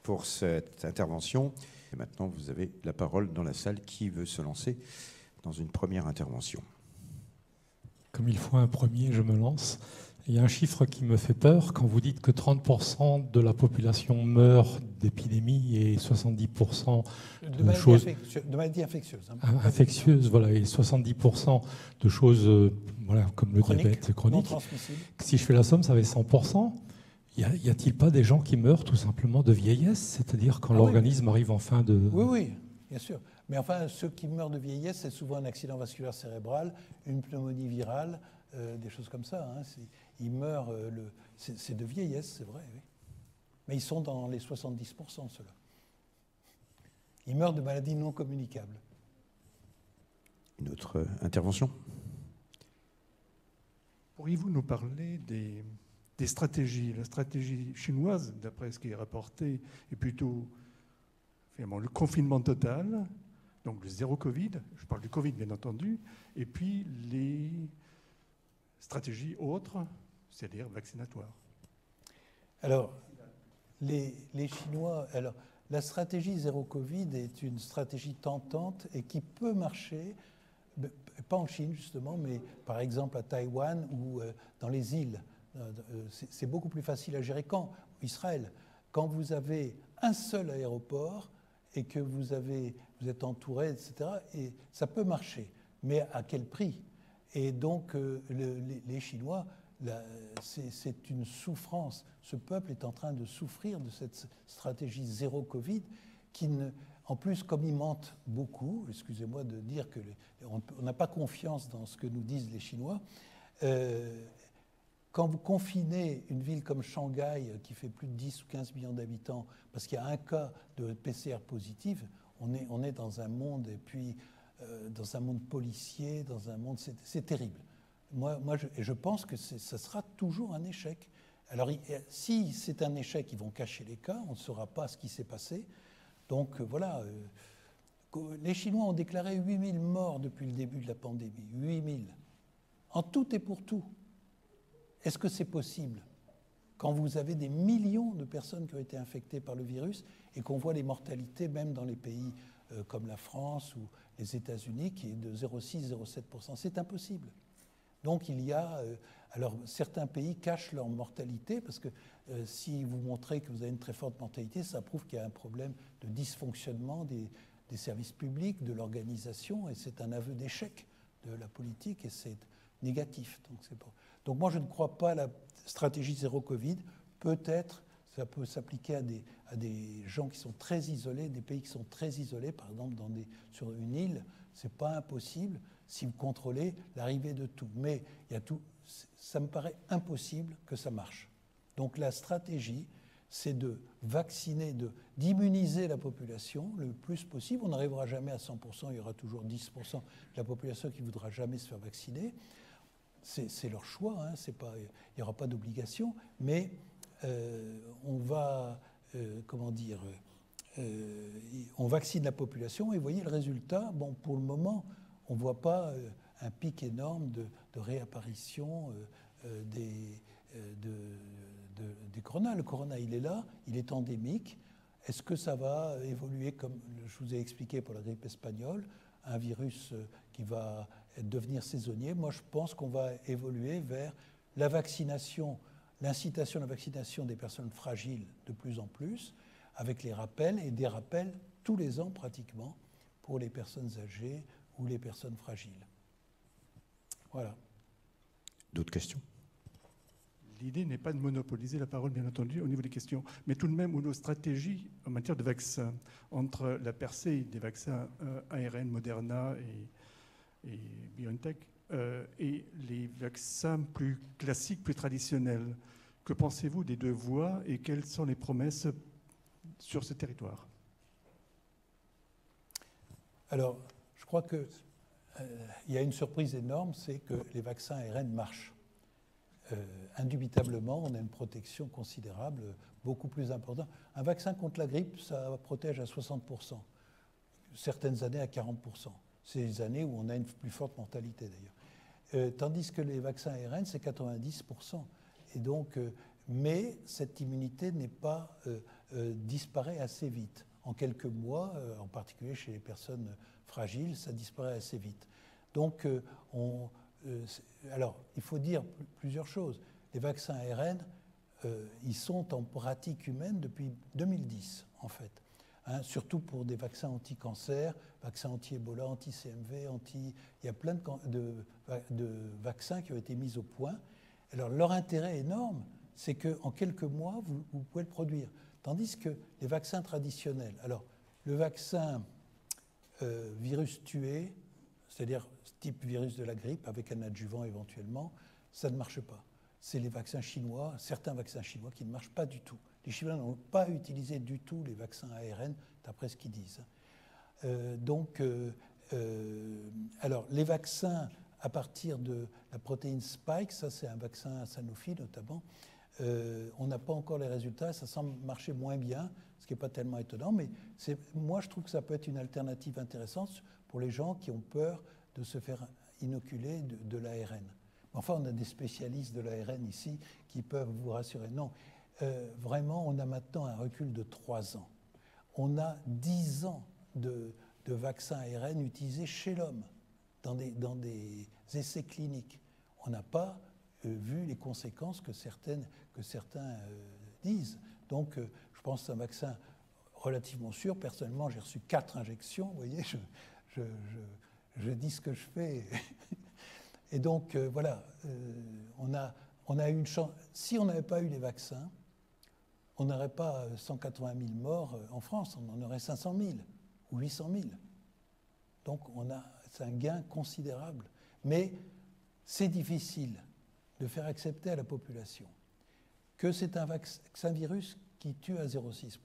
pour cette intervention. Et maintenant, vous avez la parole dans la salle. Qui veut se lancer dans une première intervention? Comme il faut un premier, je me lance. Il y a un chiffre qui me fait peur quand vous dites que 30% de la population meurt d'épidémie et 70% de choses maladies infectieuses. Hein. Infectieuses, voilà, et 70% de choses comme le diabète chronique. Non transmissible. Si je fais la somme, ça fait 100%. Y a-t-il pas des gens qui meurent tout simplement de vieillesse, c'est-à-dire quand l'organisme arrive en fin de... Oui, bien sûr. Mais enfin, ceux qui meurent de vieillesse, c'est souvent un accident vasculaire cérébral, une pneumonie virale, des choses comme ça. Hein. Ils meurent, c'est de vieillesse, c'est vrai, oui. Mais ils sont dans les 70%, ceux-là. Ils meurent de maladies non communicables. Une autre intervention? Pourriez-vous nous parler des stratégies? La stratégie chinoise, d'après ce qui est rapporté, est plutôt finalement le confinement total, donc le zéro Covid, je parle du Covid bien entendu, et puis les stratégies autres, c'est-à-dire vaccinatoires. Alors, les Chinois, alors, la stratégie zéro Covid est une stratégie tentante et qui peut marcher, pas en Chine justement, mais par exemple à Taïwan ou dans les îles. C'est beaucoup plus facile à gérer. Israël, quand vous avez un seul aéroport et que vous êtes entouré, etc., et ça peut marcher. Mais à quel prix? Et donc, les Chinois, C'est une souffrance. Ce peuple est en train de souffrir de cette stratégie zéro Covid qui, en plus, comme ils mentent beaucoup, excusez-moi de dire qu'on n'a pas confiance dans ce que nous disent les Chinois, quand vous confinez une ville comme Shanghai, qui fait plus de 10 ou 15 millions d'habitants, parce qu'il y a un cas de PCR positif, on est dans un monde, et puis dans un monde policier, dans un monde... C'est terrible. Je pense que ça sera toujours un échec. Alors, si c'est un échec, ils vont cacher les cas, on ne saura pas ce qui s'est passé. Donc, voilà. Les Chinois ont déclaré 8000 morts depuis le début de la pandémie. 8000. En tout et pour tout. Est-ce que c'est possible quand vous avez des millions de personnes qui ont été infectées par le virus et qu'on voit les mortalités, même dans les pays comme la France ou les États-Unis, qui est de 0,6-0,7%? C'est impossible. Donc il y a... alors certains pays cachent leur mortalité parce que si vous montrez que vous avez une très forte mortalité, ça prouve qu'il y a un problème de dysfonctionnement des services publics, de l'organisation, et c'est un aveu d'échec de la politique et c'est négatif. Donc moi je ne crois pas à la stratégie zéro Covid. Peut-être ça peut s'appliquer à des gens qui sont très isolés, des pays qui sont très isolés, par exemple sur une île, c'est pas impossible si vous contrôlez l'arrivée de tout. Mais il y a tout, ça me paraît impossible que ça marche. Donc la stratégie, c'est de vacciner, d'immuniser la population le plus possible. On n'arrivera jamais à 100%, il y aura toujours 10% de la population qui ne voudra jamais se faire vacciner. C'est leur choix, hein, il n'y aura pas d'obligation, mais on va, on vaccine la population et vous voyez le résultat. Bon, pour le moment, on ne voit pas un pic énorme de réapparition des corona. Le corona, il est là, il est endémique. Est-ce que ça va évoluer comme je vous ai expliqué pour la grippe espagnole, un virus qui va devenir saisonnier? Moi, je pense qu'on va évoluer vers la vaccination, l'incitation à la vaccination des personnes fragiles de plus en plus, avec les rappels, et des rappels tous les ans pratiquement pour les personnes âgées ou les personnes fragiles. Voilà. D'autres questions? L'idée n'est pas de monopoliser la parole, bien entendu, au niveau des questions, mais tout de même où nos stratégies en matière de vaccins, entre la percée des vaccins ARN, Moderna et BioNTech, et les vaccins plus classiques, plus traditionnels, que pensez-vous des deux voies et quelles sont les promesses sur ce territoire? Alors, je crois qu'il y a une surprise énorme, c'est que les vaccins ARN marchent. Indubitablement, on a une protection considérable, beaucoup plus importante. Un vaccin contre la grippe, ça protège à 60%, certaines années à 40%. C'est les années où on a une plus forte mortalité d'ailleurs. Tandis que les vaccins ARN, c'est 90%. Et donc, mais cette immunité n'est pas disparaît assez vite. En quelques mois, en particulier chez les personnes fragiles, ça disparaît assez vite. Donc, alors, il faut dire plusieurs choses. Les vaccins ARN, ils sont en pratique humaine depuis 2010, en fait. Hein, surtout pour des vaccins anti-cancer, vaccins anti-Ebola, anti-CMV, il y a plein de vaccins qui ont été mis au point. Alors, leur intérêt énorme, c'est qu'en quelques mois, vous pouvez le produire. Tandis que les vaccins traditionnels, alors, le vaccin virus tué, c'est-à-dire type virus de la grippe, avec un adjuvant éventuellement, ça ne marche pas. C'est les vaccins chinois, certains vaccins chinois qui ne marchent pas du tout. Les Chinois n'ont pas utilisé du tout les vaccins ARN, d'après ce qu'ils disent. Alors, les vaccins à partir de la protéine Spike, ça c'est un vaccin à Sanofi notamment, on n'a pas encore les résultats, ça semble marcher moins bien, ce qui n'est pas tellement étonnant, mais moi je trouve que ça peut être une alternative intéressante pour les gens qui ont peur de se faire inoculer de l'ARN. Enfin, on a des spécialistes de l'ARN ici qui peuvent vous rassurer. Non, vraiment, on a maintenant un recul de 3 ans. On a 10 ans de vaccins ARN utilisés chez l'homme, dans des essais cliniques. On n'a pas vu les conséquences que certains disent. Donc, je pense que c'est un vaccin relativement sûr. Personnellement, j'ai reçu 4 injections. Vous voyez, je dis ce que je fais. Et donc, voilà, on on a eu une chance. Si on n'avait pas eu les vaccins, on n'aurait pas 180 000 morts en France, on en aurait 500 000 ou 800 000. Donc c'est un gain considérable. Mais c'est difficile de faire accepter à la population que c'est un virus qui tue à 0,6%,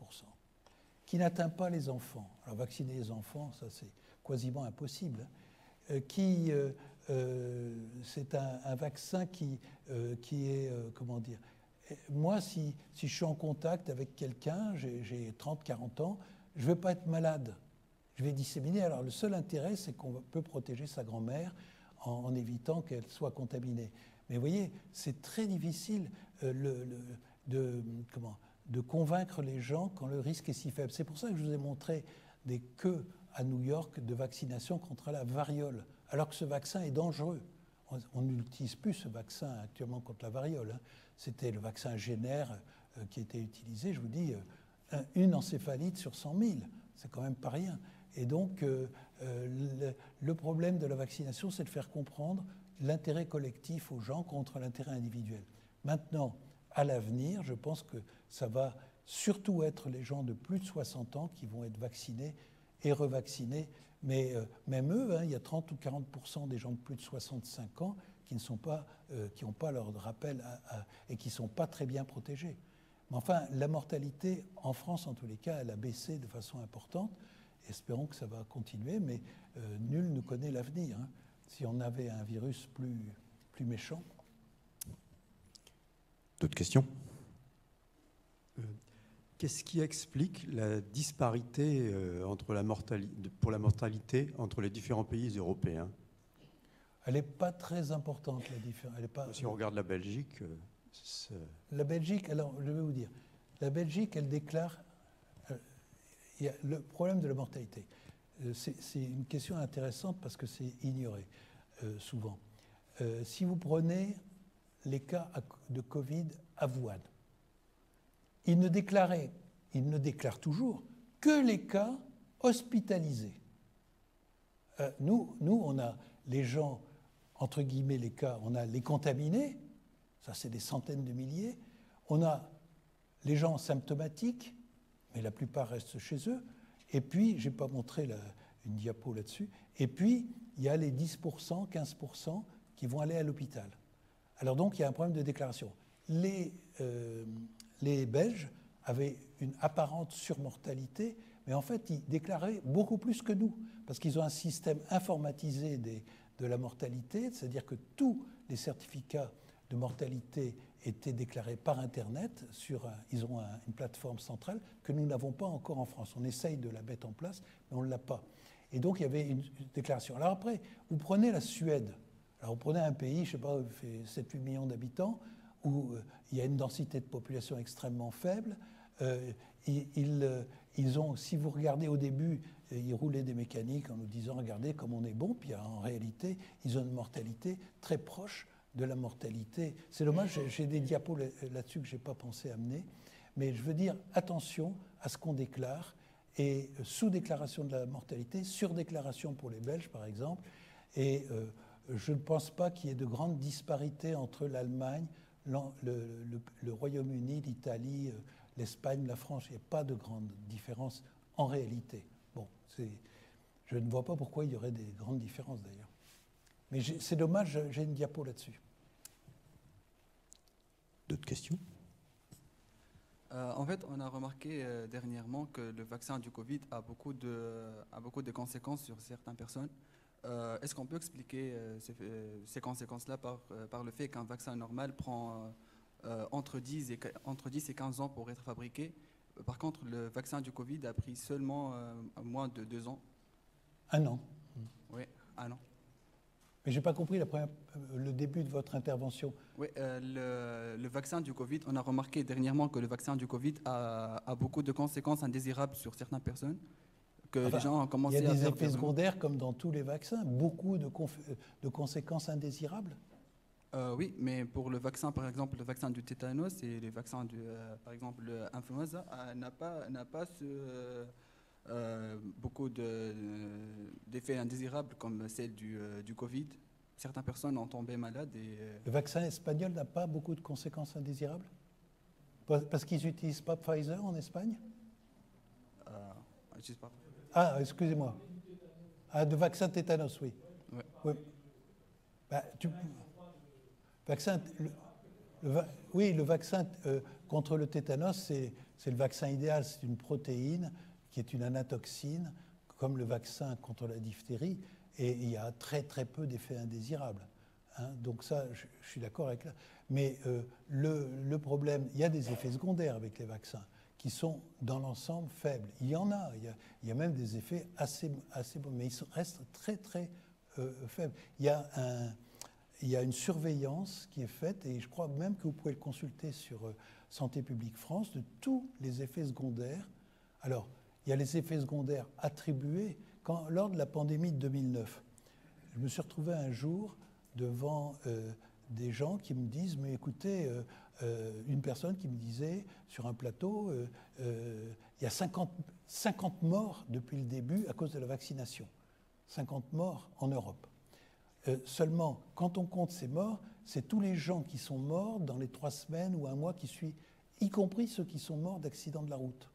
qui n'atteint pas les enfants. Alors vacciner les enfants, ça c'est quasiment impossible. C'est un vaccin qui est, comment dire, moi si je suis en contact avec quelqu'un, j'ai 30-40 ans, je ne veux pas être malade, je vais disséminer. Alors le seul intérêt, c'est qu'on peut protéger sa grand-mère en évitant qu'elle soit contaminée. Mais vous voyez, c'est très difficile de convaincre les gens quand le risque est si faible. C'est pour ça que je vous ai montré des queues à New York de vaccination contre la variole, alors que ce vaccin est dangereux. On n'utilise plus ce vaccin actuellement contre la variole. C'était le vaccin Jenner qui était utilisé. Je vous dis, une encéphalite sur 100 000, c'est quand même pas rien. Et donc, le problème de la vaccination, c'est de faire comprendre l'intérêt collectif aux gens contre l'intérêt individuel. Maintenant, à l'avenir, je pense que ça va surtout être les gens de plus de 60 ans qui vont être vaccinés et revaccinés. Mais même eux, il y a 30 ou 40% des gens de plus de 65 ans qui n'ont pas leur rappel et qui ne sont pas très bien protégés. Mais enfin, la mortalité, en France en tous les cas, elle a baissé de façon importante. Espérons que ça va continuer, mais nul ne connaît l'avenir. Si on avait un virus plus méchant. D'autres questions? Qu'est-ce qui explique la disparité pour la mortalité entre les différents pays européens? Elle n'est pas très importante, la différence. Si on regarde la Belgique... La Belgique, alors je vais vous dire, la Belgique, elle déclare... il y a le problème de la mortalité. C'est une question intéressante parce que c'est ignoré souvent. Si vous prenez les cas de Covid à Wuhan, ils ne déclarent toujours que les cas hospitalisés. Nous, on a les gens, entre guillemets, les cas, on a les contaminés, ça c'est des centaines de milliers, on a les gens symptomatiques, mais la plupart restent chez eux, et puis, je n'ai pas montré une diapo là-dessus, et puis il y a les 10%, 15% qui vont aller à l'hôpital. Alors donc, il y a un problème de déclaration. Les Belges avaient une apparente surmortalité, mais en fait, ils déclaraient beaucoup plus que nous, parce qu'ils ont un système informatisé de la mortalité, c'est-à-dire que tous les certificats de mortalité étaient déclarés par Internet. Ils ont une plateforme centrale que nous n'avons pas encore en France. On essaye de la mettre en place, mais on ne l'a pas. Et donc, il y avait une déclaration. Alors après, vous prenez la Suède. Alors, vous prenez un pays, je ne sais pas, qui fait 7-8 millions d'habitants, où il y a une densité de population extrêmement faible. Ils ont, si vous regardez au début, ils roulaient des mécaniques en nous disant, regardez comme on est bon, puis en réalité, ils ont une mortalité très proche de la mortalité. C'est dommage, j'ai des diapos là-dessus que je n'ai pas pensé amener, mais je veux dire, attention à ce qu'on déclare, et sous-déclaration de la mortalité, sur-déclaration pour les Belges, par exemple, et je ne pense pas qu'il y ait de grandes disparités entre l'Allemagne, le Royaume-Uni, l'Italie, l'Espagne, la France. Il n'y a pas de grandes différences en réalité. Bon, je ne vois pas pourquoi il y aurait des grandes différences d'ailleurs. Mais c'est dommage, j'ai une diapo là-dessus. D'autres questions? En fait, on a remarqué dernièrement que le vaccin du Covid a beaucoup de conséquences sur certaines personnes. Est-ce qu'on peut expliquer ces conséquences-là par le fait qu'un vaccin normal prend entre 10 et 15 ans pour être fabriqué? Par contre, le vaccin du Covid a pris seulement moins de 2 ans. 1 an. Oui, 1 an. Mais je n'ai pas compris le début de votre intervention. Oui, le vaccin du Covid, on a remarqué dernièrement que le vaccin du Covid a beaucoup de conséquences indésirables sur certaines personnes. Que les gens ont commencé à il y a des effets secondaires comme dans tous les vaccins, beaucoup de conséquences indésirables. Oui, mais pour le vaccin, par exemple, le vaccin du tétanos et les vaccins par exemple, l'influenza n'a pas beaucoup d'effets indésirables comme celle du Covid. certaines personnes ont tombé malades. Le vaccin espagnol n'a pas beaucoup de conséquences indésirables? Parce qu'ils n'utilisent pas Pfizer en Espagne? Je sais pas. Ah, excusez-moi. Ah, de vaccin tétanos, oui. Ouais. Ouais. Bah, vaccin, oui, le vaccin contre le tétanos, c'est le vaccin idéal. C'est une protéine qui est une anatoxine, comme le vaccin contre la diphtérie, et il y a très très peu d'effets indésirables. Hein, donc ça, je suis d'accord avec ça. Mais le problème, il y a des effets secondaires avec les vaccins qui sont dans l'ensemble faibles. Il y en a, il y a même des effets assez bons, mais ils restent très très faibles. Il y a une surveillance qui est faite, et je crois même que vous pouvez le consulter sur Santé publique France, de tous les effets secondaires. Alors, il y a les effets secondaires attribués. Lors de la pandémie de 2009, je me suis retrouvé un jour devant des gens qui me disent, mais écoutez, une personne qui me disait sur un plateau, il y a 50 morts depuis le début à cause de la vaccination. 50 morts en Europe. Seulement, quand on compte ces morts, c'est tous les gens qui sont morts dans les 3 semaines ou un mois qui suivent, y compris ceux qui sont morts d'accidents de la route.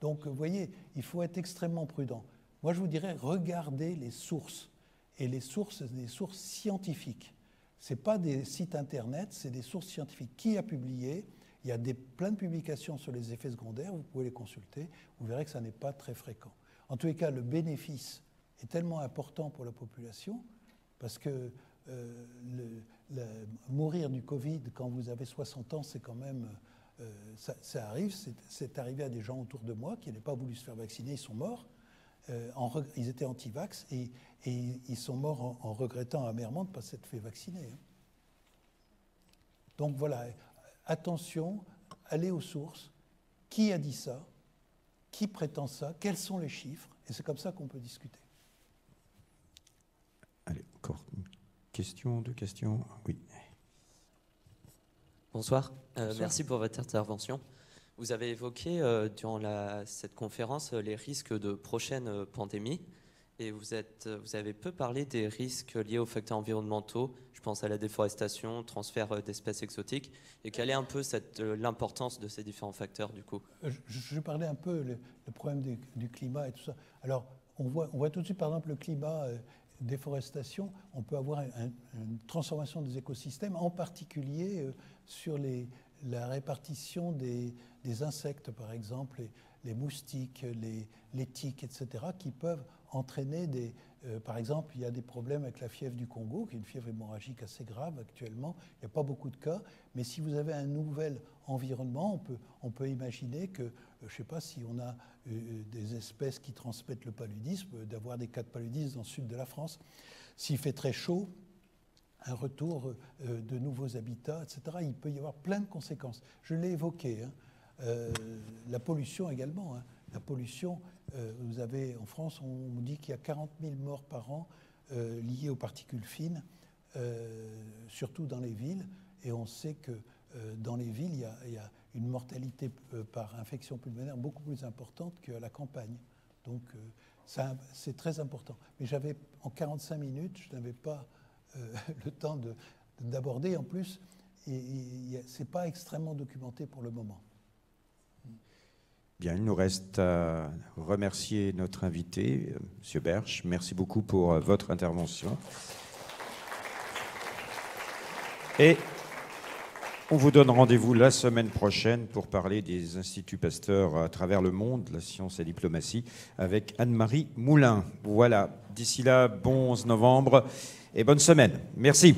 Donc, vous voyez, il faut être extrêmement prudent. Moi, je vous dirais, regardez les sources. Et les sources, c'est des sources scientifiques. Ce n'est pas des sites Internet, c'est des sources scientifiques. Qui a publié? Il y a plein de publications sur les effets secondaires, vous pouvez les consulter. Vous verrez que ça n'est pas très fréquent. En tous les cas, le bénéfice est tellement important pour la population, parce que mourir du Covid quand vous avez 60 ans, c'est quand même... ça arrive, c'est arrivé à des gens autour de moi qui n'avaient pas voulu se faire vacciner, ils sont morts. Ils étaient anti-vax et ils sont morts en regrettant amèrement de ne pas s'être fait vacciner. Donc voilà, attention, allez aux sources. Qui a dit ça? Qui prétend ça? Quels sont les chiffres? Et c'est comme ça qu'on peut discuter. Allez, encore une question, 2 questions. Oui. Bonsoir. Merci pour votre intervention. Vous avez évoqué durant cette conférence les risques de prochaines pandémies et vous avez peu parlé des risques liés aux facteurs environnementaux. Je pense à la déforestation, transfert d'espèces exotiques. Et quelle est un peu l'importance de ces différents facteurs du coup? Je parlais un peu le problème du climat et tout ça. Alors, on voit tout de suite, par exemple, le climat, déforestation, on peut avoir une transformation des écosystèmes, en particulier sur la répartition des insectes, par exemple, les moustiques, les tiques, etc., qui peuvent entraîner par exemple, il y a des problèmes avec la fièvre du Congo, qui est une fièvre hémorragique assez grave actuellement. Il n'y a pas beaucoup de cas, mais si vous avez un nouvel environnement, on peut imaginer que, je ne sais pas si on a des espèces qui transmettent le paludisme, d'avoir des cas de paludisme dans le sud de la France. S'il fait très chaud, un retour de nouveaux habitats, etc. Il peut y avoir plein de conséquences. Je l'ai évoqué, hein. La pollution également. Hein. La pollution, vous avez en France, on dit qu'il y a 40 000 morts par an liées aux particules fines, surtout dans les villes. Et on sait que dans les villes, il y a une mortalité par infection pulmonaire beaucoup plus importante qu'à la campagne. Donc c'est très important. Mais en 45 minutes, je n'avais pas le temps d'aborder. En plus, ce n'est pas extrêmement documenté pour le moment. Bien, il nous reste à remercier notre invité, M. Berche. Merci beaucoup pour votre intervention. Et on vous donne rendez-vous la semaine prochaine pour parler des Instituts Pasteur à travers le monde, la science et la diplomatie, avec Anne-Marie Moulin. Voilà, d'ici là, bon 11 novembre et bonne semaine. Merci.